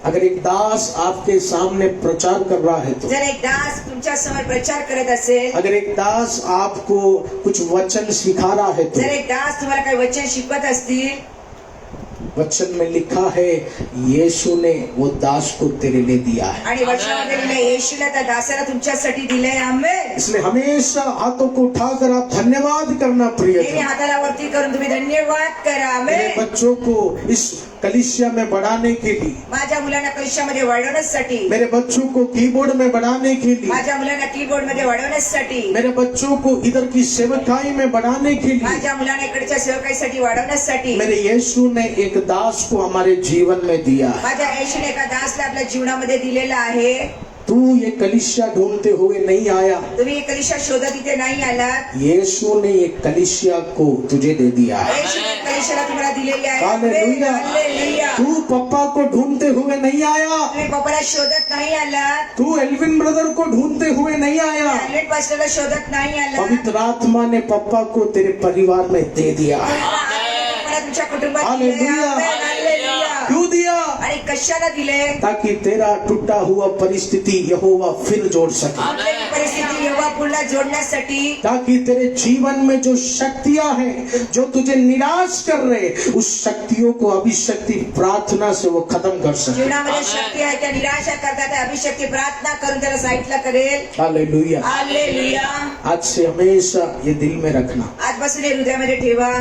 अगर एक दास आपके सामने प्रचार कर रहा है तो, जर एक दास तुमच्या समोर प्रचार करत असेल, अगर एक दास आपको कुछ वचन सिखा रहा है तो, जर एक दास तुम्हाला काही वचन शिकवत असतील, वचन में लिखा है यीशु ने वो दास को तेरे लिए दिया है, आणि वचनामध्ये लिहिलं येशूला त्या दासाला तुमच्यासाठी दिलंय. आमेन. इसलिए हमेशा हाथों को उठाकर आप धन्यवाद करना नेहमी प्रियजन. हाताला वरती करून तुम्ही धन्यवाद करा. मेरे आमेन. बच्चों को इस कलिसिया में बढ़ाने के लिए, माझ्या मुलांना कलिशामध्ये वाढवण्यासाठी, मेरे बच्चों को कीबोर्ड में बढ़ाने के लिए, माझ्या मुलांना कीबोर्ड मध्ये वाढवण्यासाठी, मेरे बच्चों को इधर की सेवकाई में बढ़ाने के लिए माझ्या मुलांना इकडच्या सेवकाईसाठी वाढवण्यासाठी मेरे यीशु ने एक दास को हमारे जीवन में दिया है. माझ्या येशूने एका दासला आपल्या जीवनामध्ये दिलेला आहे. तू ये कलिसिया ढूंढते हुए नहीं आया, तुम्ही कलिशा शोधत इथे नाही आलात. यीशु ने एक कलिसिया को तुझे दे दिया है. येशूने कलिशाला तुम्हाला दिलेली आहे. हालेलुया. हालेलुया. तू पप्पा को ढूंढते हुए नहीं आया, तुम्ही पप्पाला शोधत नाही आलात. तू एल्विन ब्रदर को ढूंढते हुए नहीं आया. ॲडव्हेंट पास्टरला शोधत नाही आलात. पवित्र आत्मा ने पप्पा को तेरे परिवार में दे दिया है. पप्पाला तुमच्या कुटुंबात दिले. हालेलुया. आमेन. हालेलुया. क्यों दिया? आणि कशाला दिले? ताकि तेरा टूटा हुआ परिस्थिति यहोवा फिर जोड़ सके, आपली परिस्थिती यहोवा पुन्हा जोडण्यासाठी, ताकि तेरे जीवन में जो शक्तियां हैं जो तुझे निराश कर रहे, उस शक्तियों को अभिशक्ति प्रार्थना से वो खत्म कर सके. जीवनामध्ये शक्ती आहे त्या निराशा करता त्या अभिषक्ती प्रार्थना करून त्याला साईडला करेल. हालेलुया. हालेलुया. आज से हमेशा ये दिल में रखना. आजपासून हे हृदयामध्ये ठेवा.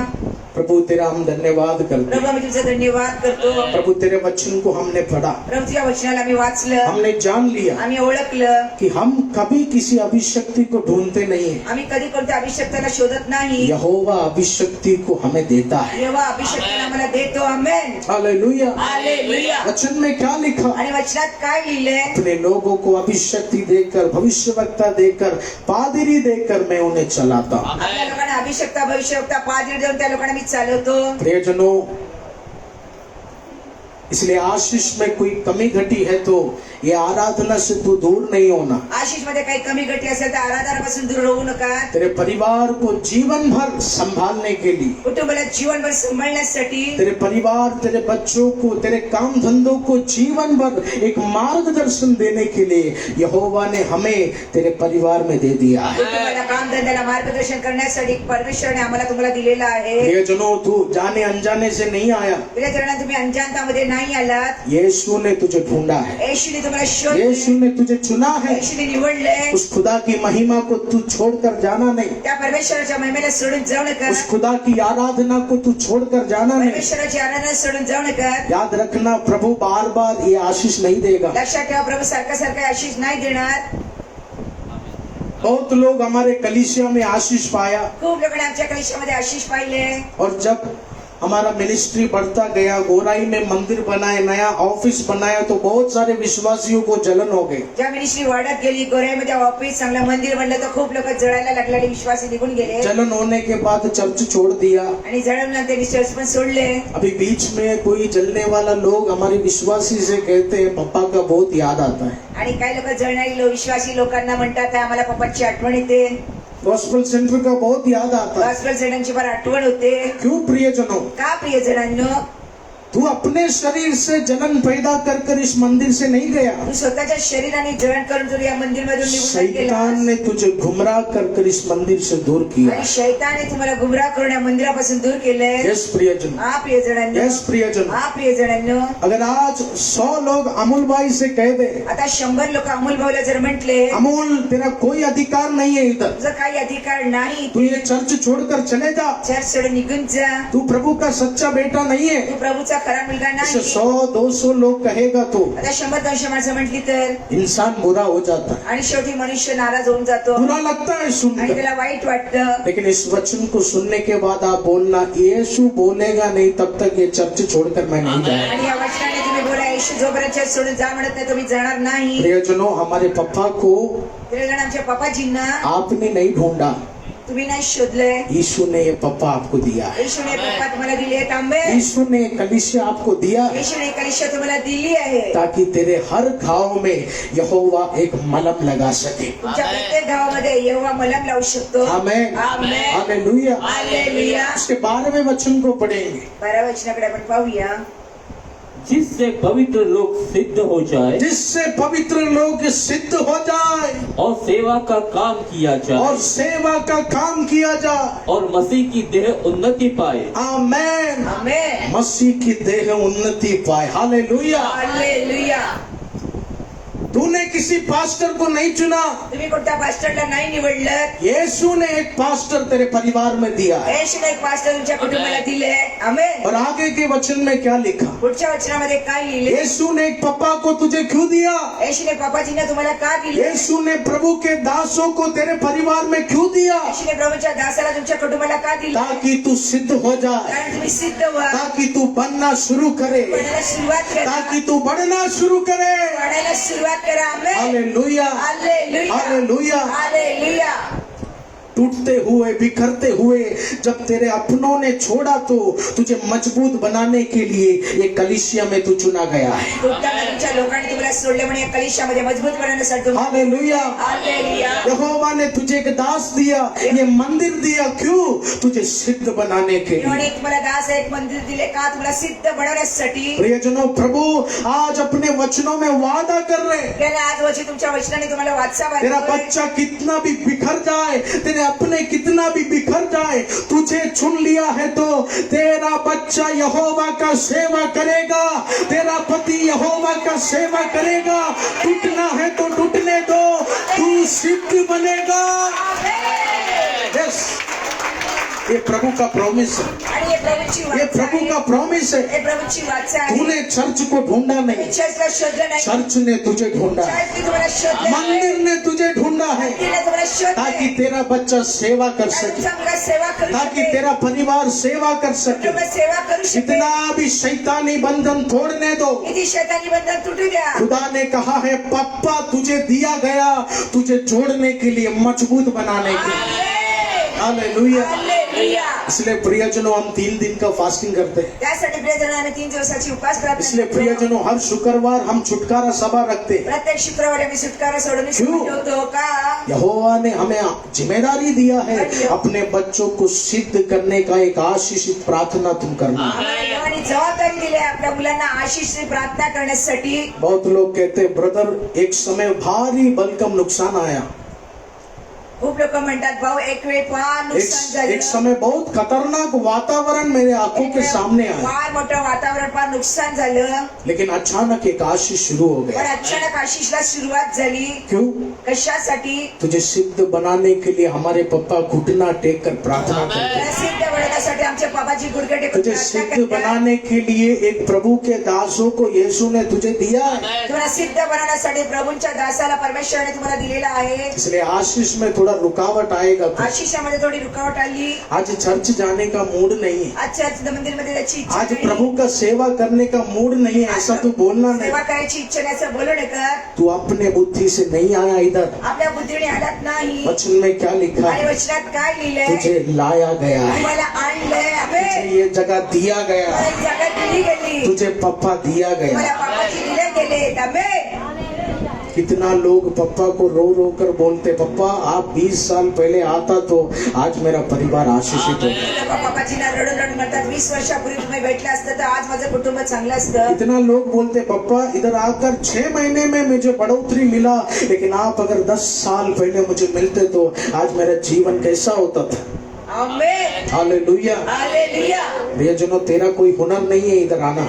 प्रभु तेरा हम धन्यवाद करते प्रभू हैं. आम्ही तुमचा धन्यवाद करतो. प्रभु तेरे वचन को हमने पढ़ा, प्रभू तुझ्या वचनाला आम्ही वाचलं, हमने जान लिया आम्ही ओळखलं. कि हम कभी किसी अभिशक्ति को ढूंढते नहीं है. आम्ही कधी कोणत्या अभिषक्ताला शोधत नाही. यहोवा अभिशक्ति को हमें देता है. यहोवा अभिषक्ताला आम्हाला देतो. आमेन. हालेलुया. हालेलुया. वचन में क्या लिखा? आणि वचनात काय लिहिलंय? अपने लोगों को अभिशक्ति देकर, भविष्यवक्ता देकर, पादरी देकर मैं उन्हें चलाता हूं. आपल्या लोकांना अभिषक्ता भविष्यवक्ता पादरी देऊन त्या लोकांना मी चालवतो. प्रियजनों, इसलिए आशीष में कोई कमी घटी है तो ये आराधना से तू दूर नहीं होना. आशिष मध्ये काही कमी गटी असेल तर आराधनापासून दूर होऊ नका. तेरे परिवार को जीवन भर संभालने के लिए, कुटुंबाला जीवनभर सांभाळण्यासाठी, तेरे परिवार, तेरे बच्चों को, तेरे काम धंधों को जीवन भर एक मार्गदर्शन देने के लिए यहोवा ने हमें तेरे परिवार में दे दिया है. कुटुंबाला काम धंद्याला मार्गदर्शन करण्यासाठी परमेश्वराने आम्हाला तुम्हाला दिलेला आहे. प्रियजनों, तू जाने अनजाने से नहीं आया. तुझ्या चरणात तुम्ही अनजानतामध्ये नाही आलात. यीशु ने तुझे ढूंढा है, येशूने तुम्हाला शोधले, यीशु ने तुझे चुना है. येशूने निवडले. उस खुदा की महिमा को तू छोड़कर जाना नहीं. त्या परमेश्वराच्या महिमेला सोडून जाऊ नका. उस खुदा की आराधना को तू छोड़कर जाना नहीं. परमेश्वराची आराधना सोडून जाऊ नका. याद रखना, प्रभु बार बार ये आशीष नहीं देगा. लक्षात ठेवा, प्रभू सारखा सारखा आशीष नाही देणार. बहुत लोग हमारे कलीसिया में आशीष पाया, खूप लोकांनी आमच्या कलिशामध्ये आशीष पाहिले. और जब हमारा मिनिस्ट्री बढ़ता गया, गोराई में मंदिर बनाए, नया ऑफिस बनाया, तो बहुत सारे विश्वासियों को जलन हो गई. ज्या मिनिस्ट्री वाढत गेली, गोऱ्यामध्ये ऑफिस चांगलं मंदिर बनलं तर खूप लोक जळायला लागलेले, विश्वासी निघून गेले. जलन होने के बाद चर्च छोड़ दिया. आणि जळवलं त्यांनी चर्च पण सोडले. अभी बीच में कोई जलने वाला लोग हमारे विश्वासी से कहते हैं पप्पा का बहुत याद आता है. आणि काही लोक जळणारी विश्वासी लोकांना म्हणतात आम्हाला पप्पाची आठवण येते. गॉस्पेल सेंटर का बहुत याद आता है. गॉस्पेल सेंटरची फार आठवण होते. क्यों प्रियजनों? का प्रियजनांनो? तू अपने शरीर से जलन पैदा कर इस मंदिर से नहीं गया. तू स्वतःच्या शरीराने जळण करून तू या मंदिरमधून निघून शैतान गेला. ने तुझे गुमराह कर इस मंदिर से दूर किया. आणि शैताने तुम्हाला गुमराह करून या मंदिरापासून दूर केलंय. यस प्रियजन, हा प्रियजनांनो. यस प्रियजन. हा प्रियजनांनो. अगर आज 100 लोग अमूल भाई से कह दे, आता 100 लोक अमोल भाऊला जर म्हटले अमूल तेरा कोई अधिकार नहीं है इधर, तुझा काही अधिकार नाही, तू ये चर्च छोड़कर चले जा, चर्च सोडून निघून जा, तू प्रभु का सच्चा बेटा नहीं है, तू प्रभूचा खरा मुलगा नाही. 100-200 लोग कहेगा तो आता 100-200 माणसं म्हटली तर इंसान बुरा हो जाता है, आणि शेवटी मनुष्य नाराज होऊन जातो बुरा लगता है आणि सुनकर. त्याला वाईट वाटतं. लेकिन इस वचन को सुनने के बाद आप बोलना, यीशु बोलेगा नहीं तब तक ये चर्च छोड़कर मैं नहीं जाऊंगा. आणि या वचनाने तुम्ही बोला येशू जोपर्यंत चर्च सोडून जा म्हणत नाही तुम्ही जाणार नाही. प्रियजनों, हमारे पप्पा को तरी जण आमच्या पप्पाजींना आपने नहीं ढूंढा, तुम्ही नाही शोधलंय. यीशु ने ये पप्पा आपको दिया है. येशूने पप्पा तुम्हाला दिले आहेत आंबे. यीशु ने कलीसिया आपको दिया है येशूने कलिशा तुम्हाला दिली आहे. ताकि तेरे हर घाव में यहोवा एक मलम लगा सके. तुमच्या प्रत्येक गावामध्ये यहोवा मलम लावू शकतो. आमेन. आमेन. हालेलुया. हालेलुया. उसके 12वें वचन को पढ़ेंगे. 12 वचनाकडे आपण पाहूया. जिससे पवित्र लोग सिद्ध हो जाए जिससे पवित्र लोग सिद्ध हो जाए और सेवा का काम किया जाए और सेवा का काम किया जाए। और मसीह की देह उन्नति पाए। आमेन। आमेन। मसीह की देह उन्नति पाए। हालेलुया। हालेलुया। तूने किसी पास्टर को नहीं चुना, तुम्ही कोणत्या पास्टरला नाही निवडलं, यीशु ने एक पास्टर तेरे परिवार में दिया है। येशूने एक पास्टर तुमच्या कुटुंबाला दिले। आमेन। और आगे के वचन में क्या लिखा? पुढच्या वचनामध्ये काय लिहिले? यीशु ने एक पप्पा को तुझे क्यों दिया? येशूने पापाजीने तुम्हाला का दिले? यीशु ने प्रभु के दासों को तेरे परिवार में क्यों दिया? येशूने प्रभूच्या दासाला तुमच्या कुटुंबाला का दिले? ताकि तू सिद्ध हो जाए, कारण तुम्ही सिद्ध व्हा, ताकि तू बनना शुरू करे, बनायला सुरुवात करा, ताकि तू बढ़ना शुरू करे। बनायला सुरुवात करा। आमेन। हालेलुया। हालेलुया। हालेलुया। हालेलुया। टूटते हुए बिखरते हुए जब तेरे अपनों ने छोड़ा तो तुझे मजबूत बनाने के लिए ये कलीसिया में तू चुना गया है। तुटताना तुमच्या लोकांनी तुम्हाला सोडले म्हणून या कलिशामध्ये मजबूत करण्यासाठी तुम्ही- हालेलुया। हालेलुया। यहोवा ने तुझे एक दास दिया, ये मंदिर दिया, क्यों? तुझे सिद्ध बनाने के लिए। देवाने तुम्हाला दास एक मंदिर दिले का? तुम्हाला सिद्ध बनवण्यासाठी। प्रियजनों, प्रभु आज अपने वचनों में वादा कर रहे हैं, त्याने आज वची तुमच्या वचनाने तुम्हाला वाचा तेरा बच्चा कितना भी बिखर जाए, तेरे अपने कितना भी बिखर जाए, तुझे चुन लिया है तो तेरा बच्चा यहोवा का सेवा करेगा, तेरा पति यहोवा का सेवा करेगा। टूटना है तो टूटने दो, तू सिद्ध बनेगा। यस, ये प्रभु का प्रॉमिस है, आणि हे प्रभूची ये वाचा प्रभू आहे। का प्रॉमिस है। हे प्रभूची वाचा आहे। तूने चर्च को ढूंढा नहीं, चर्चला शोधलं नाही, चर्च ने तुझे ढूंढा है, चर्चने तुम्हाला शोधलं नाही, मंदिर ने तुझे ढूंढा है, मंदिरने तुम्हाला शोधलं ताकि नाही, तेरा बच्चा सेवा कर आणि सके, तुमचा मुलगा सेवा करू ताकि शकेल, तेरा परिवार सेवा कर सके। कुटुंब सेवा करू शकेल। जितना भी शैतानी बंधन तोड़ने दो। किती शैतानी बंधन तुटू द्या। खुदा ने कहा है, पप्पा तुझे दिया गया तुझे जोड़ने के लिए, मजबूत बनाने के लिए। हालेलुया। हालेलुया। इसलिए प्रियजनों, हम 3 दिन का फास्टिंग करते हैं। त्यासाठी प्रियजनाने 3 दिवसाची उपास इसलिए प्रार्थना करतो। प्रियजनों, हर शुक्रवार हम छुटकारा सभा रखते हैं। प्रत्येक शुक्रवारी आम्ही सुटकारा सोडून क्यों? ठेवतो का? यहोवा ने हमें जिम्मेदारी दिया है, अपने बच्चों को सिद्ध करने का एक आशीषित प्रार्थना तुम करना। देवाने जबाबदारी दिली आहे आपल्या मुलांना आशीषची प्रार्थना करण्यासाठी। बहुत लोग कहते हैं, ब्रदर एक समय भारी भरकम नुकसान आया, खूप लोक म्हणतात, भाऊ एक वेळ फार नुकसान झालं, एक समय बहुत खतरनाक वातावरण मेरे आंखों के सामने आया, फार मोठं वातावरण, फार नुकसान झालं, लेकिन अचानक एक आशीष शुरू हो पण गया। अचानक आशीषला सुरुवात झाली। क्यों? कशासाठी? तुझे सिद्ध बनाने के लिए हमारे पप्पा घुटना टेक कर प्रार्थना करते हैं। सिद्ध बनवण्यासाठी आमचे बाबाजी गुडघे टेकून तुझे प्रार्थना सिद्ध करतात। बनाने के लिए एक प्रभु के दासों को यीशु ने तुझे दिया है, तुम्हाला सिद्ध बनवण्यासाठी प्रभूंच्या दासाला परमेश्वराने तुम्हाला दिलेला आहे। इसलिए आशीष में थोड़ा रुकावट आएगा। आशीषामध्ये थोडी रुकावट आली। आज चर्च जाने का मूड नहीं है, आज चर्च मंदिर मध्ये त्याची इच्छा आज नाही। प्रभु का सेवा करने का मूड नहीं है, ऐसा तू बोलना नहीं। सेवा करायची इच्छा नाही असं बोलू नका। तू अपने बुद्धि से नहीं आया इधर, आपल्या बुद्धीने आलात नाही। वचन में क्या लिखा आणि है? वचनात काय लिहिलंय? तुझे लाया गया है, तुम्हाला आणलंय। तुझे आमेन। ये जगह दिया गया है, तुम्हाला जगात दिली गेली, तुझे पप्पा दिया गया तुम्हाला है। पापाची दिले गेले। आमेन। कितना लोग पप्पा को रो रो कर बोलते, पप्पा आप 20 साल पहले आता तो आज मेरा परिवार आशीषित होता। लोक पापाजींना रडून रडून म्हणतात, 20 वर्षापूर्वी तुम्ही भेटलं असतं तर आज माझं कुटुंब चांगलं असतं। कितना लोग बोलते, पप्पा इधर आकर 6 महीने में मुझे बढ़ोतरी मिला, लेकिन आप अगर 10 साल पहले मुझे मिलते तो आज मेरा जीवन कैसा होता था। आमेन। हालेलुया। हालेलुया। प्रियजनों, तेरा कोई हुनर नहीं है इधर आना,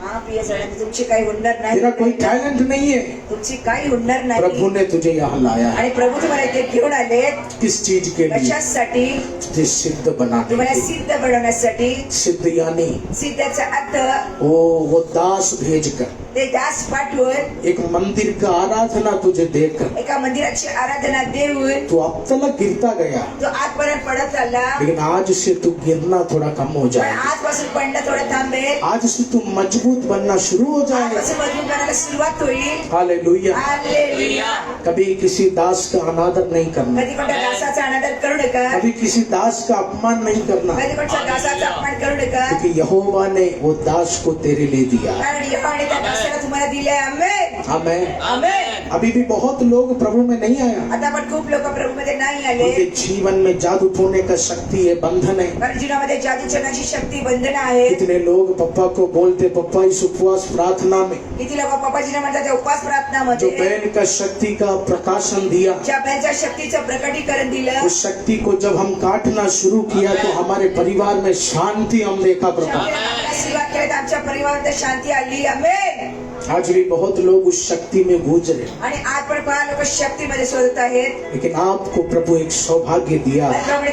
हा प्रिय सगळ्यांनी, तुमची काही हुन्नर नाही, तेरा कोई टैलेंट नहीं है, तुमची काही हुन्नर प्रभु नाही, ने तुझे यहाँ लाया है। आणि प्रभू तुम्हाला इथे घेऊन आले। किस चीज के लिए? कशासाठी? तुझे सिद्ध बनाने तुम्हाला के लिए। सिद्ध बनवण्यासाठी। सिद्ध यानी सिद्धचा अर्थ वो दास भेज कर ते दास पाठवून, एक मंदिर का आराधना तुझे देकर एका मंदिराची आराधना देऊन तू अब तक गिरता गया, तो आजपर्यंत पडत आला, लेकिन आज से तू गिरना थोड़ा कम हो पण जाए। आजपासून पडणं थोडं थांबेल। आज से तू मजबूत बनना शुरू हो जाए। आजपासून मजबूत बनायला सुरुवात होईल। हालेलुया। हालेलुया। कभी किसी दास का अनादर नहीं करना, कधी कोणत्या दासाचा अनादर करू नका, कभी किसी दास का अपमान नहीं करना, कधी कोणत्या दासाचा अपमान करू नका, क्योंकि यहोवा ने वो दास को तेरे लिए दिया। कारण यहोवाने त्या दासाला तुम्हाला दिले। आमेन। आमेन। आमेन। अभी भी बहुत लोग प्रभु में नहीं आया, आता पण खूप लोक प्रभूमध्ये नाही आले, उनके जीवन में जादू टोने का शक्ति है, बंधन है। कारण जीवनामध्ये जादू चरणाची शक्ती बंधन आहे। कितने लोग पप्पा को बोलते, पप्पा इस उपवास प्रार्थना में किती लोक पप्पाजीने म्हणतात त्या उपवास जो प्रार्थनामध्ये बहन का शक्ति का प्रकाशन दिया, ज्या बहनच्या शक्तीचं प्रकटीकरण दिलं, उस शक्ति को जब हम काटना शुरू किया तो हमारे परिवार में शांति हम देखा प्रभु। सुरुवात केली तर आमच्या परिवारात शांती आली। आमेन। आज भी बहुत लोग उस शक्ति में गुजरे, आणि आज पण पहा लोक शक्तीमध्ये शोधत आहेत। लेकिन आपको प्रभु एक सौभाग्य दिया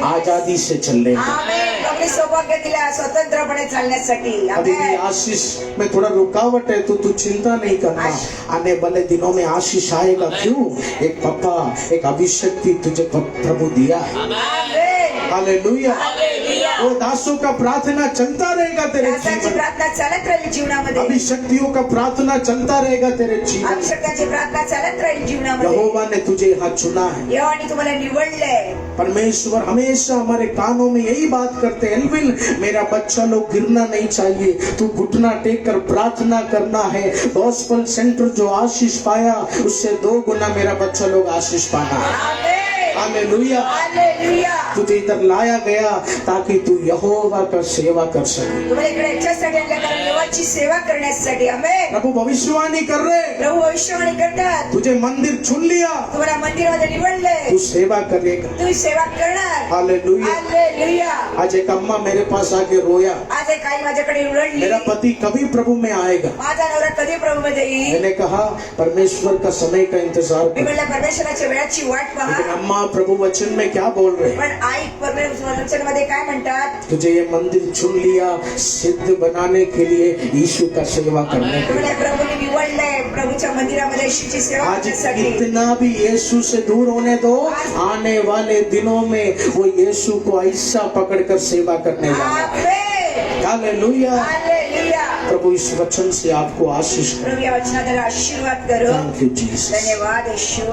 आजादी से चलने का। आमेन। प्रभूने सौभाग्य दिला स्वतंत्रपणे चालण्यासाठी। अभी भी आमेन। आशीष में थोड़ा रुकावट है तो तू चिंता नहीं करना, आने वाले दिनों में आशीष आएगा। क्यों? एक पप्पा, एक अभिषक्ति तुझे प्रभु दिया है। आमेन। हालेलुया। हालेलुया। वो दासों का प्रार्थना चलता रहेगा तेरे दासाची जीवन, प्रार्थना चालत राहील जीवनामध्ये, अभिषक्तियों का प्रार्थना चलता रहेगा तेरे जीवन। अभिषेकाची प्रार्थना चालत राहील जीवनामध्ये। यहोवा ने तुझे यहाँ चुना है। यहोवाने तुम्हाला निवडलंय। परमेश्वर हमेशा हमारे कानों में यही बात करते हैं, एल्विन मेरा बच्चा लोग गिरना नहीं चाहिए, तू घुटना टेक कर प्रार्थना करना है। गॉस्पेल सेंटर जो आशीष पाया उससे 2 गुना मेरा बच्चा लोग आशीष पाना है। आमेन। हालेलुया। हालेलुया। तुझे इधर लाया गया ताकि तू यहोवा का सेवा कर सके। तुम्हाला इकडे याच्यासाठी आणलं कारण यहोवाची सेवा करण्यासाठी। आमेन। प्रभु भविष्यवाणी कर रहे, प्रभू भविष्यवाणी करतात। तुझे मंदिर चुन लिया, तुम्हाला मंदिरामध्ये निवडलंय, तू सेवा करेगा। तू सेवा करणार। हालेलुया। हालेलुया। आज एक अम्मा मेरे पास आके रोया, आज एक आई माझ्याकडे रडली, मेरा पति कभी प्रभु में आएगा। माझा नवरा कधी प्रभूमध्ये येईल। मैंने कहा परमेश्वर का समय का इंतजार मी कर, म्हणलं परमेश्वराच्या वेळाची वाट लेकिन पहा। अम्मा प्रभु वचन में क्या बोल रहे हैं? पण आई परमेश्वर मध्ये काय म्हणतात? तुझे ये मंदिर चुन लिया सिद्ध बनाने के लिए, यीशु का सेवा करने के लिए। तुम्हाला प्रभूने निवडलंय प्रभूच्या मंदिरामध्ये येशूची सेवा आज करण्यासाठी। कितना भी यीशु से दूर होने दो, आने वाले दिनों में वो यीशु को ऐसा पकड़कर सेवा करने वाला है। आमेन। हालेलुया। हालेलुया। प्रभु इस वचन से आपको आशीष करे। प्रभू या वचनाद्वारे आशीर्वाद करो। Thank you Jesus. धन्यवाद येशू।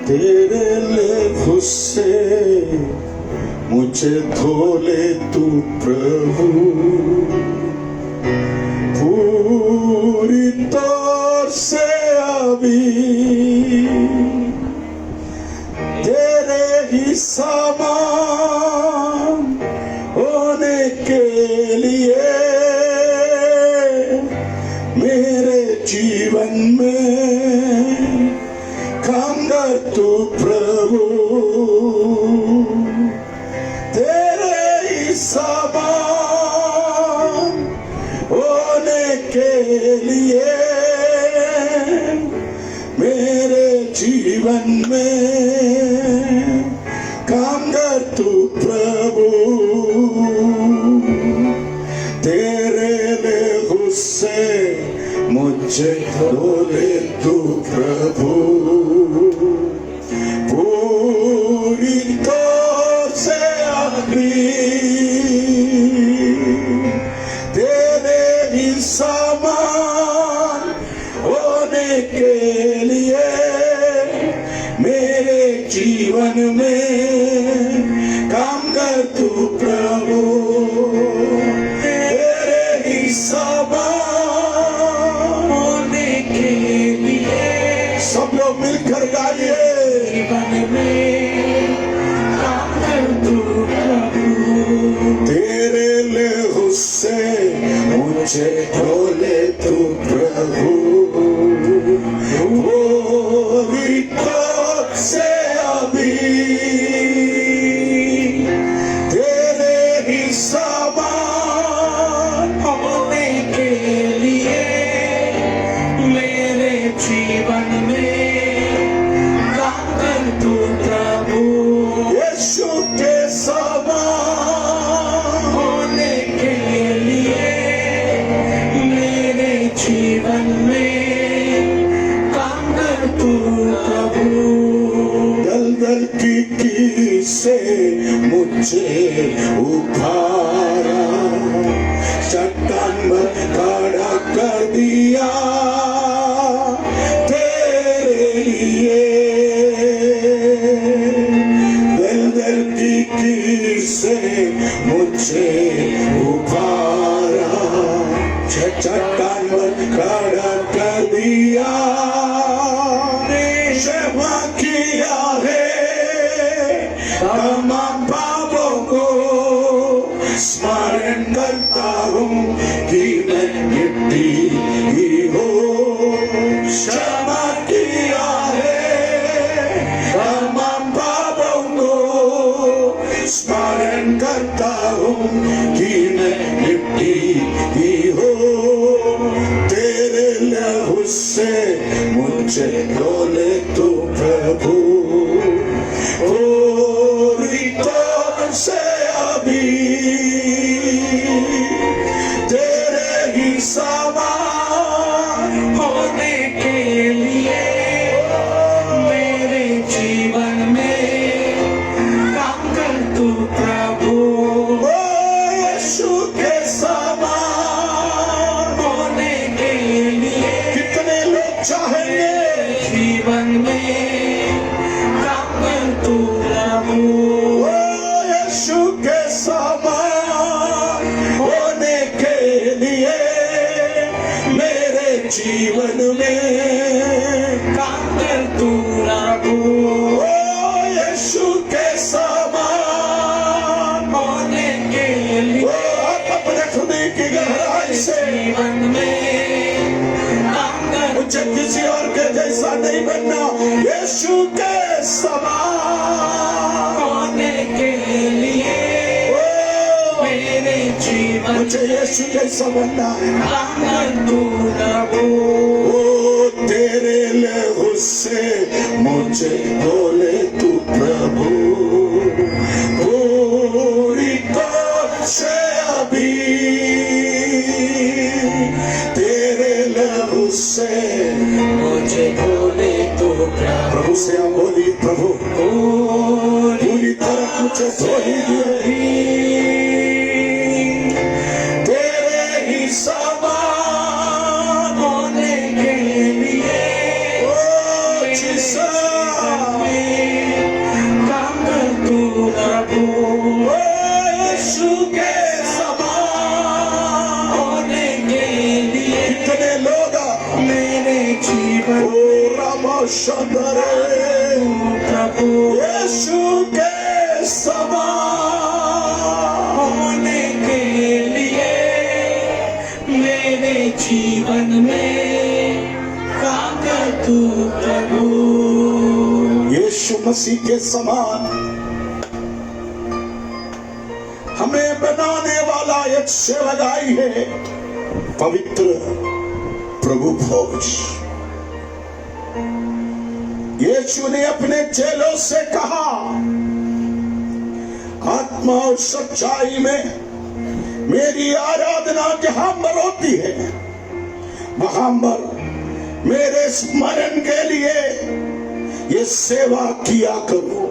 तेरे लेखों से मुझे धो ले तू प्रभु, पूरी तौर से अभी तेरे ही समान होने के लिए मेरे जीवन में काम कर तू प्रभु, तेरे ही समान होने के लिए मेरे जीवन में काम कर तू प्रभु, तेरे लहू से मुझे धो ले तू प्रभु, पूरी तौर से अभी तेरे ही समान होने के लिए मेरे जीवन में काम कर तू प्रभु, तेरे ही समान होने के लिए। सब लोग मिलकर गाइए, जीवन में काम कर तू प्रभु, तेरे लहू से मुझे धो ले तू प्रभु, पूरी तौर से अभी तेरे ही समान होने के लिए मेरे जीवन में काम कर तू प्रभु, यीशु के समान होने के लिए मेरे जीवन में काम कर तू प्रभु, दलदल की से मुझे उखाड़ा, चट्टान पर खड़ा कर दिया तेरे लिए, दलदल की से मुझे उखाड़ा, चट्टान करता हूँ कि मैं मिट्टी ही हो, तेरे लहू से मुझे धोले तू प्रभु। पूरी तौर से अभी तेरे ही समान होने के लिए मेरे जीवन में काम कर तू प्रभु। ओ यीशु के समान होने के लिए कितने लोग चाहेंगे जीवन में काम कर तू प्रभु। ओ यीशु के समान होने के लिए मेरे जीवन में काम कर तू प्रभु। ओ यीशु के समान होने के लिए आप अपने खुदी की गहराई से जीवन में काम कर। मुझे किसी और के जैसा नहीं बनना, यीशु के समान होने के लिए मेरे जीवन मुझे यीशु जैसा बनना है। ओ तेरे लहू से मुझे धोले तू प्रभु। पूरी तौर से अभी तेरे लहू से मुझे धोले तू प्रभु। से बोली प्रभु पूरी तरह मुझे धो ही दिया, तेरे ही समान होने के लिए ओ जिसम काम कर तू प्रभु। ओ यीशु के समान होने के लिए कितने लोग मेरे जीवन ओ रामा शंदरे प्रभु। यीशु के समान होने के लिए मेरे जीवन में काम कर तू प्रभु। यीशु मसीह के समान हमें बनाने वाला एक सेवक आई है, पवित्र प्रभु भोज। यीशु ने अपने चेलों से कहा, आत्मा और सच्चाई में मेरी आराधना जहां पर होती है वहां पर मेरे स्मरण के लिए ये सेवा किया करो।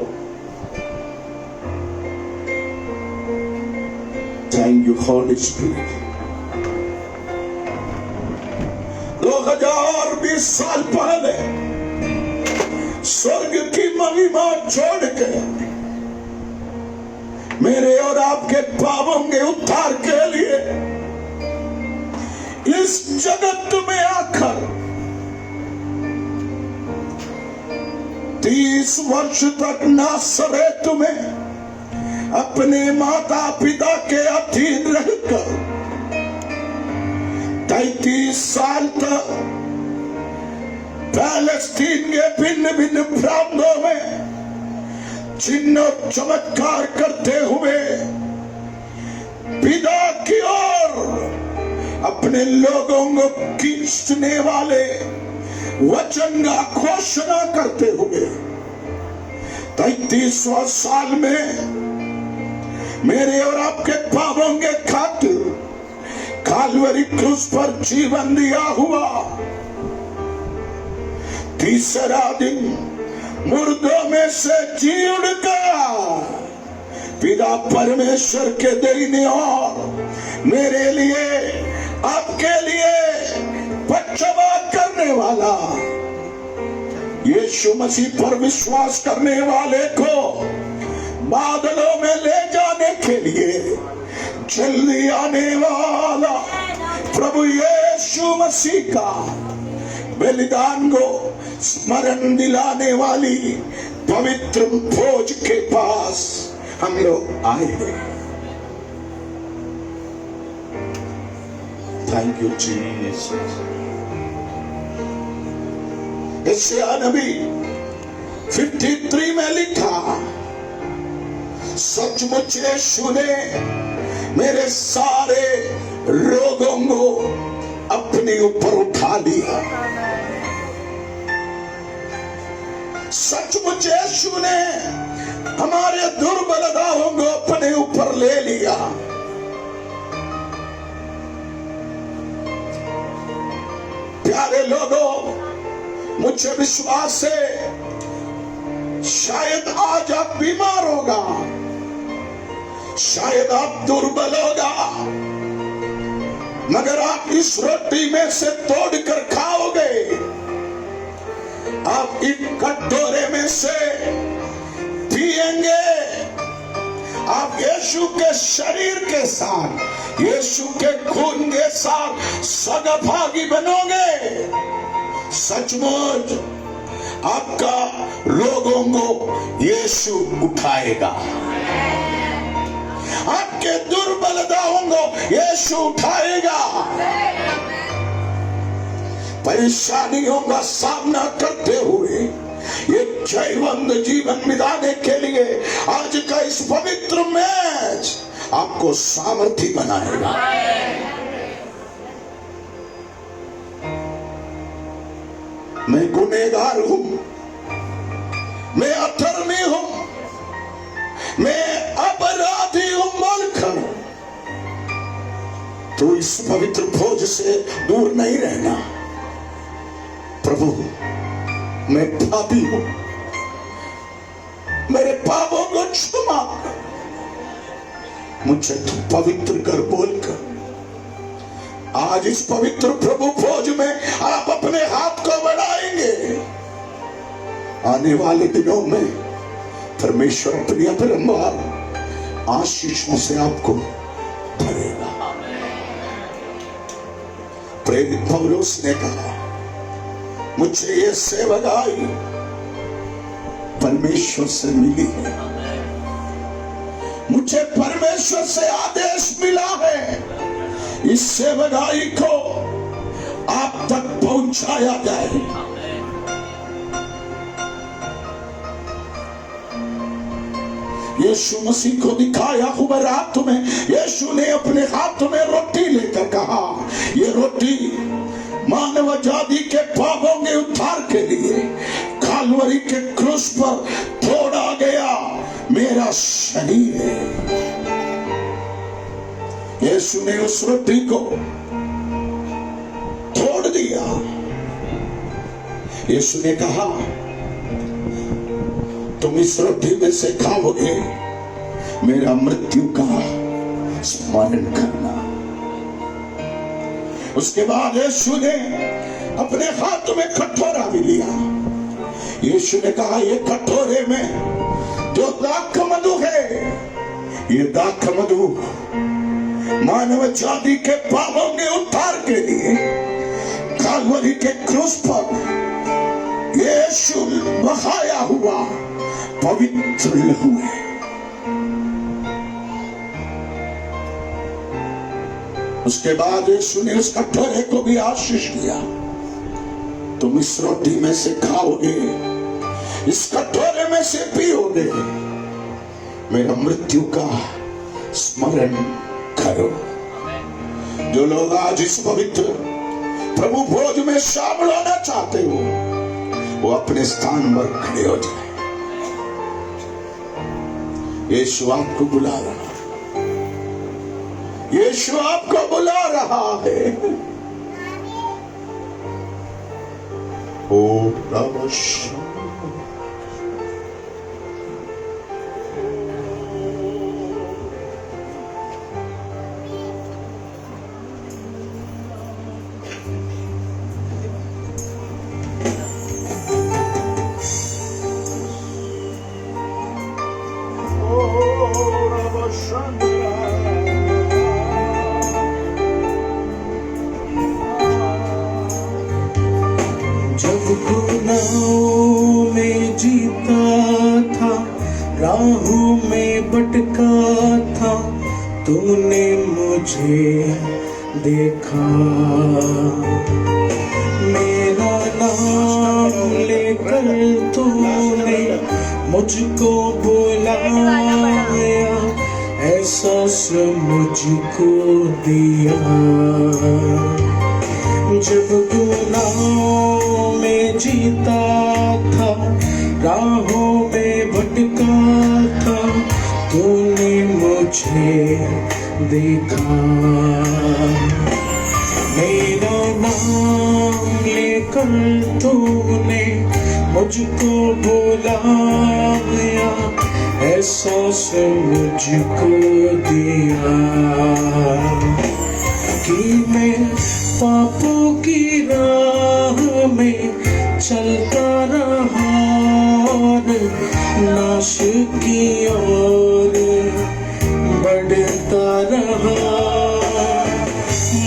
Thank you Holly spirit. 2020 साल पहले स्वर्ग की महिमा छोड़ के मेरे और आपके पापों के उद्धार के लिए इस जगत में आकर 30 वर्ष तक नासरेत में अपने माता पिता के अधीन रहकर 33 साल तक पैलेस्टीन के भिन्न भिन्न प्रांतों में चिन्ह और चमत्कार करते हुए पिता की ओर अपने लोगों को खींचने वाले वचन का घोषणा करते हुए 33वां साल में मेरे और आपके पापों के खातिर कालवरी क्रूस पर जीवन दिया हुआ, तीसरा दिन मुर्दों में से जी उठ गया, पिता परमेश्वर के देने और मेरे लिए आपके लिए पक्षपात करने वाला यीशु मसीह पर विश्वास करने वाले को बादलों में ले जाने के लिए जल्दी आने वाला प्रभु यीशु मसीह का बलिदान को स्मरण दिलाने वाली पवित्र भोज के पास हम लोग आए हैं। Thank you Jesus. यशायाह नबी 53 में लिखा, सचमुच यीशु ने मेरे सारे रोगों को अपने ऊपर उठा लिया। सचमुच यीशु ने हमारे दुर्बलताओं को अपने ऊपर ले लिया। प्यारे लोगों, मुझे विश्वास है शायद आज आप बीमार होगा, शायद आप दुर्बल होगा, मगर आप इस रोटी में से तोड़कर खाओगे। आप इस कटोरे में से पिएंगे। आप यीशु के शरीर के साथ, यीशु के खून के साथ सगभागी बनोगे। सचमुच आपका रोगों को यीशु उठाएगा, आपके दुर्बलताओं को यीशु उठाएगा। परेशानियों का सामना करते हुए एक जयवंत जीवन बिताने के लिए आज का इस पवित्र मैच आपको सामर्थी बनाएगा। मैं गुनहगार हूं, मैं अधर्मी हूं, मैं अपराधी हूं बोलकर तो इस पवित्र भोज से दूर नहीं रहना। प्रभु, मैं पापी हूं, मेरे पापों को क्षमा कर, मुझे तू पवित्र कर बोलकर आज इस पवित्र प्रभु भोज में आप अपने हाथ को बढ़ाएंगे। आने वाले दिनों में परमेश्वर अपनी अपरंपार आशीषों से आपको भरेगा। प्रेरित पौलुस ने कहा, मुझे ये सेवकाई परमेश्वर से मिली है, मुझे परमेश्वर से आदेश मिला है, इस सेवकाई को आप तक पहुंचाया जाए। यीशु मसीह को दिखाया हुआ रात में यीशु ने अपने हाथ में रोटी लेकर कहा, ये रोटी मानव जाति के पापों के उद्धार के लिए कालवरी के क्रूस पर तोड़ा गया मेरा शरीर है। यीशु ने उस रोटी को तोड़ दिया। यीशु ने कहा, तुम इस रोटी में से खाओगे, मेरा मृत्यु का स्मरण करना। उसके बाद यीशु ने अपने हाथ में कटोरा भी लिया। यीशु ने कहा, ये कटोरे में जो दाख मधु है, ये दाख मधु मानव जाति के पापों के उद्धार के लिए कालवरी के क्रूस पर यीशु बहाया हुआ पवित्र लहू है। उसके बाद यीशु ने उस कटोरे को भी आशीष दिया, तुम इस रोटी में से खाओगे, इस कटोरे में से पियोगे, मेरा मृत्यु का स्मरण करो। जो लोग आज इस पवित्र प्रभु भोज में शामिल होना चाहते हो, वो अपने स्थान पर खड़े हो जाए। यीशु आपको बुला रहा है, यीशु आपको बुला रहा है। ओ नमः जब गुनाहों में जीता था, राहों में भटका था, तूने मुझे देखा। मेरा नाम लेकर तूने मुझको बुलाया। एहसास मुझको दिया। जब गुनाहों में जीता था, राहों में भटका था, तूने मुझे देखा। मेरा नाम लेकर तूने मुझको बुलाया, एहसास मुझको दिया कि मैं पापों की राह में चलता रहा, नाश की ओर बढ़ता रहा।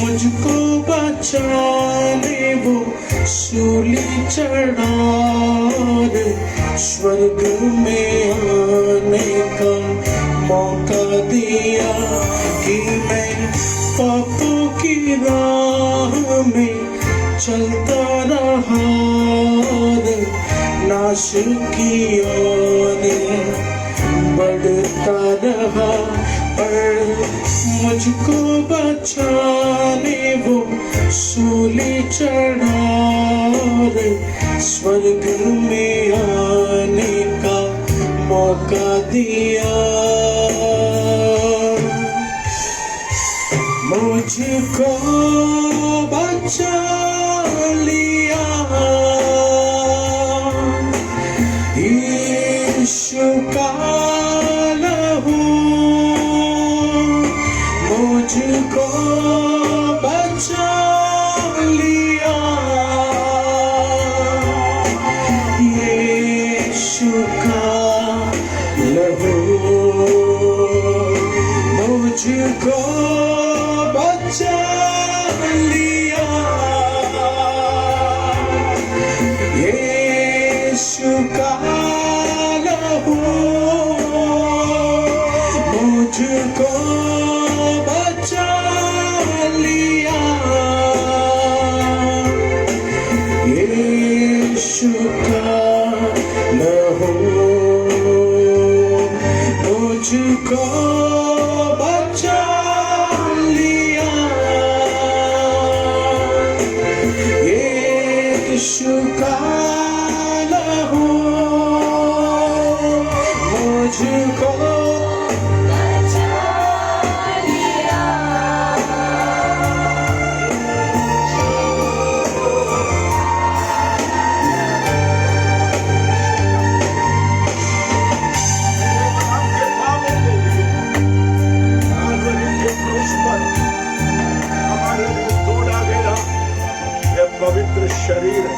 मुझको बचाने वो सूली चढ़ा, स्वर्ग में आने का मौका दिया कि मैं पापों की राह में चलता रहा, नाश की ओर बढ़ता रहा। पर मुझको बचाने वो सूली चढ़ा, स्वर्ग में आने का मौका दिया। मुझको बचा लिया यीशु का लहू, मुझको बचा लिया यीशु का लहू, मुझको बचा लिया यीशु का लहू, मुझको बचा लिया यीशु का लहू, मुझको बचा लिया यीशु का लहू, मुझको पवित्र शरीर है।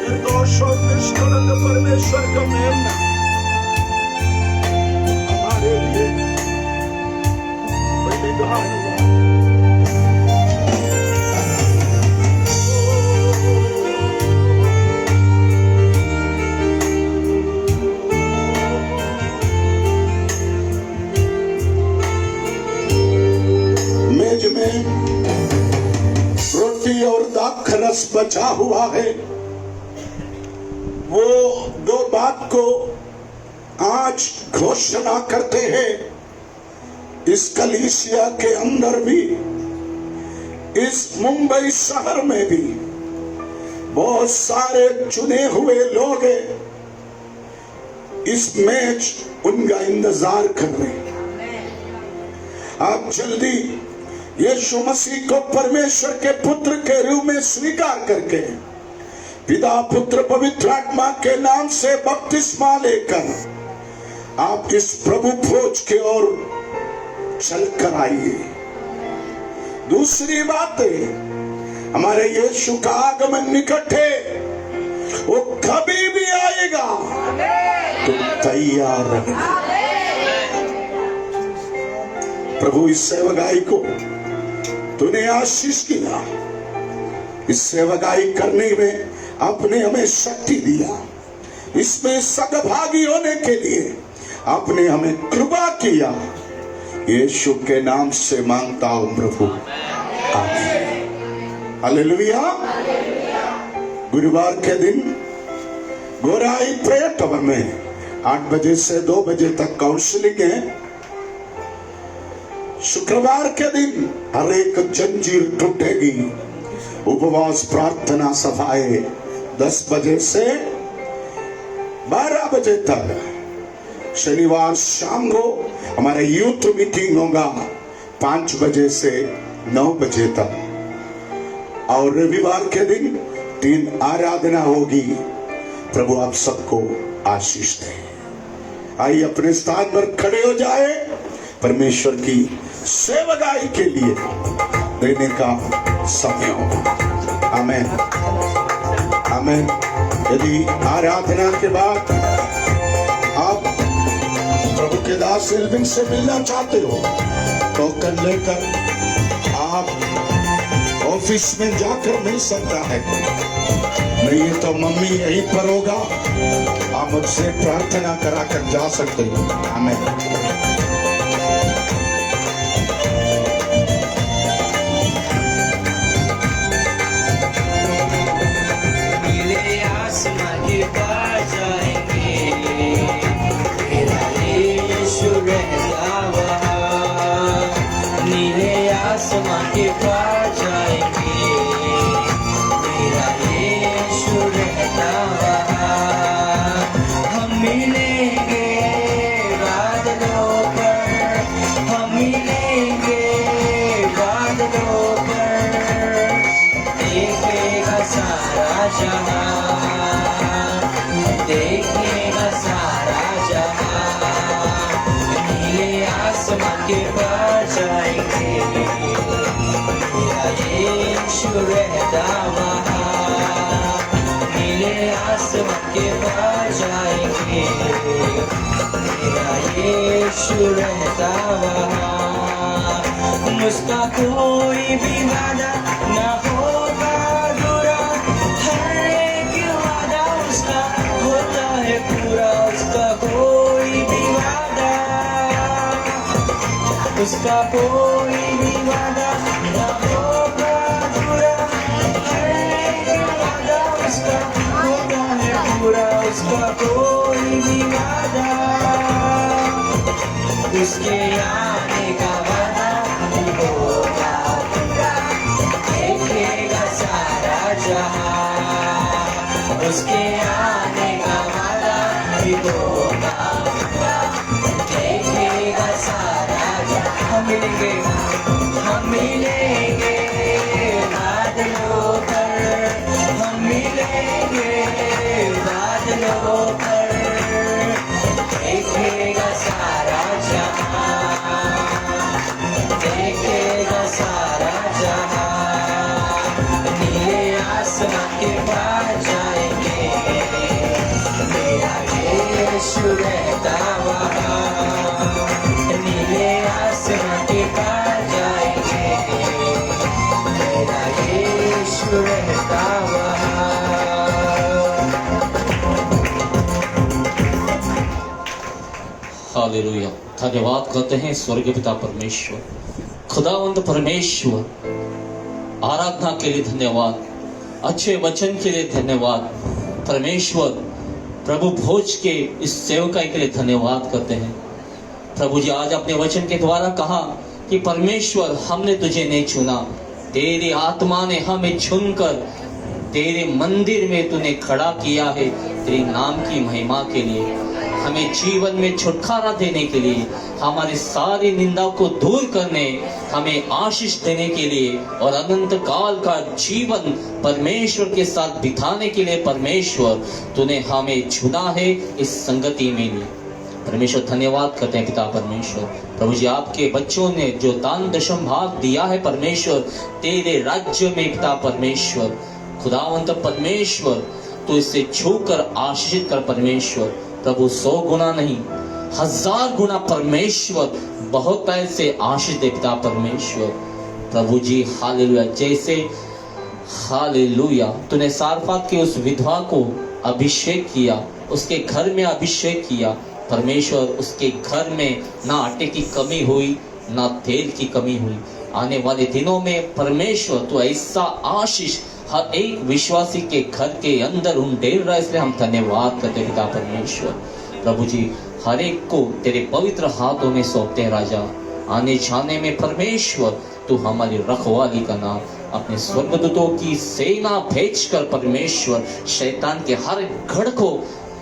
निर्दोष और निष्कलंक परमेश्वर का मेमना हमारे लिए बलिदान हुआ। मेज में रोटी और दाख रस बचा हुआ है। वो दो बात को आज घोषणा करते हैं इस कलीसिया के अंदर भी, इस मुंबई शहर में भी बहुत सारे चुने हुए लोग हैं। इस मेज उनका इंतजार कर रहे हैं। आप जल्दी यीशु मसीह को परमेश्वर के पुत्र के रूप में स्वीकार करके पिता पुत्र पवित्र आत्मा के नाम से बपतिस्मा लेकर आप इस प्रभु भोज के ओर चल कर आइए। दूसरी बात है, हमारे यीशु का आगमन निकट है, वो कभी भी आएगा, तुम तैयार रहना। प्रभु इस सेवकाई को तूने आशीष किया, इस सेवकाई करने में आपने हमें शक्ति दिया। इसमें सगभागी होने के लिए आपने हमें कृपा किया। यीशु के नाम से मांगता हूं प्रभु, आमीन। हालेलुया। गुरुवार के दिन गोराई प्रेयर टावर में 8 बजे से 2 बजे तक काउंसलिंग है। शुक्रवार के दिन हर एक जंजीर टूटेगी। उपवास प्रार्थना सभाएं 10 बजे से 12 बजे तक। शनिवार शाम को हमारा यूथ मीटिंग होगा 5 बजे से 9 बजे तक। और रविवार के दिन 3 आराधना होगी। प्रभु आप सबको आशीष दे। आइए अपने स्थान पर खड़े हो जाए, परमेश्वर की सेवकाई के लिए देने का समय हो। आमेन, आमेन। यदि आराधना के बाद आप प्रभु के दास एल्विन से मिलना चाहते हो, टोकन लेकर आप ऑफिस में जाकर मिल सकता है। नहीं तो मम्मी यहीं पर होगा, आप मुझसे प्रार्थना कराकर जा सकते हो। आमेन। आसमां के पार जाएंगे, मेरा यीशु रहता वहाँ। हम मिलेंगे बादलों पर, हम मिलेंगे बादलों पर। देखेगा सारा जहां, देखेगा सारा जहां। नीले आसमां के पार जाएंगे, यीशु रहता वहाँ। नीले आसमां के पार जाएंगे, मेरा यीशु रहता वहाँ। मुझका कोई भी वादा न होगा अधूरा, हर एक वादा उसका होता है पूरा। उसका कोई भी वादा, उसका कोई भी वादा न होगा अधूरा, हर एक वादा उसका होता है पूरा। उसका कोई भी वादा, उसके आने का वादा होगा पूरा। देखेगा सारा जहां, उसके आने का वादा होगा पूरा। देखेगा सारा जहां। हम मिलेंगे, हम मिलेंगे बादलों पर, हम मिलेंगे बादलों पर। देखेगा सारा जहां, देखेगा सारा जहां। नीले आसमां के पार जाएंगे, मेरा यीशु रहता वहाँ। नीले आसमां के पार जाएंगे, मेरा यीशु रहता वहाँ। हालेलुया। धन्यवाद करते हैं स्वर्गीय पिता परमेश्वर, खुदावंद परमेश्वर। आराधना के लिए धन्यवाद, अच्छे वचन के लिए धन्यवाद परमेश्वर। प्रभु भोज के इस सेवकाई के लिए धन्यवाद करते हैं प्रभु जी। आज अपने वचन के द्वारा कहा कि परमेश्वर हमने तुझे नहीं चुना, तेरी आत्मा ने हमें चुनकर तेरे मंदिर में तूने खड़ा किया है, तेरे नाम की महिमा के लिए, हमें जीवन में छुटकारा देने के लिए, हमारी सारी निंदा को दूर करने, हमें आशीष देने के लिए और अनंत काल का जीवन परमेश्वर के साथ बिताने के लिए परमेश्वर तूने हमें चुना है इस संगति में लिए। परमेश्वर धन्यवाद करते हैं पिता परमेश्वर। प्रभु जी आपके बच्चों ने जो दान दशम भाग दिया है परमेश्वर तेरे राज्य में पिता परमेश्वर, खुदावंत परमेश्वर तो इससे छूकर आशीषित कर परमेश्वर। प्रभु 100 गुना नहीं 1000 गुना परमेश्वर बहुत पैसे आशीष दे पिता परमेश्वर। प्रभु जी हालेलुया। जैसे हालेलुया तूने सारफात के उस विधवा को अभिषेक किया, उसके घर में अभिषेक किया। परमेश्वर उसके घर में ना आटे की कमी हुई, ना तेल की कमी हुई। आने वाले दिनों में परमेश्वर तो ऐसा आशीष हर एक विश्वासी के घर के अंदर उंडेल रहा है, इसलिए हम धन्यवाद करते पिता परमेश्वर। प्रभु जी, हर एक को तेरे पवित्र हाथों में सौंपते हैं राजा। आने जाने में परमेश्वर तू हमारी रखवाली करना, अपने स्वर्गदूतों की सेना भेजकर परमेश्वर शैतान के हर गढ़ को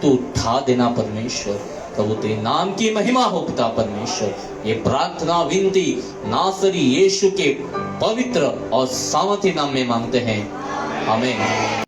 तू उठा देना परमेश्वर। प्रभु तेरे नाम की महिमा हो पिता परमेश्वर। ये प्रार्थना विनती नासरी यीशु के पवित्र और सामर्थी नाम में मांगते हैं, आमीन।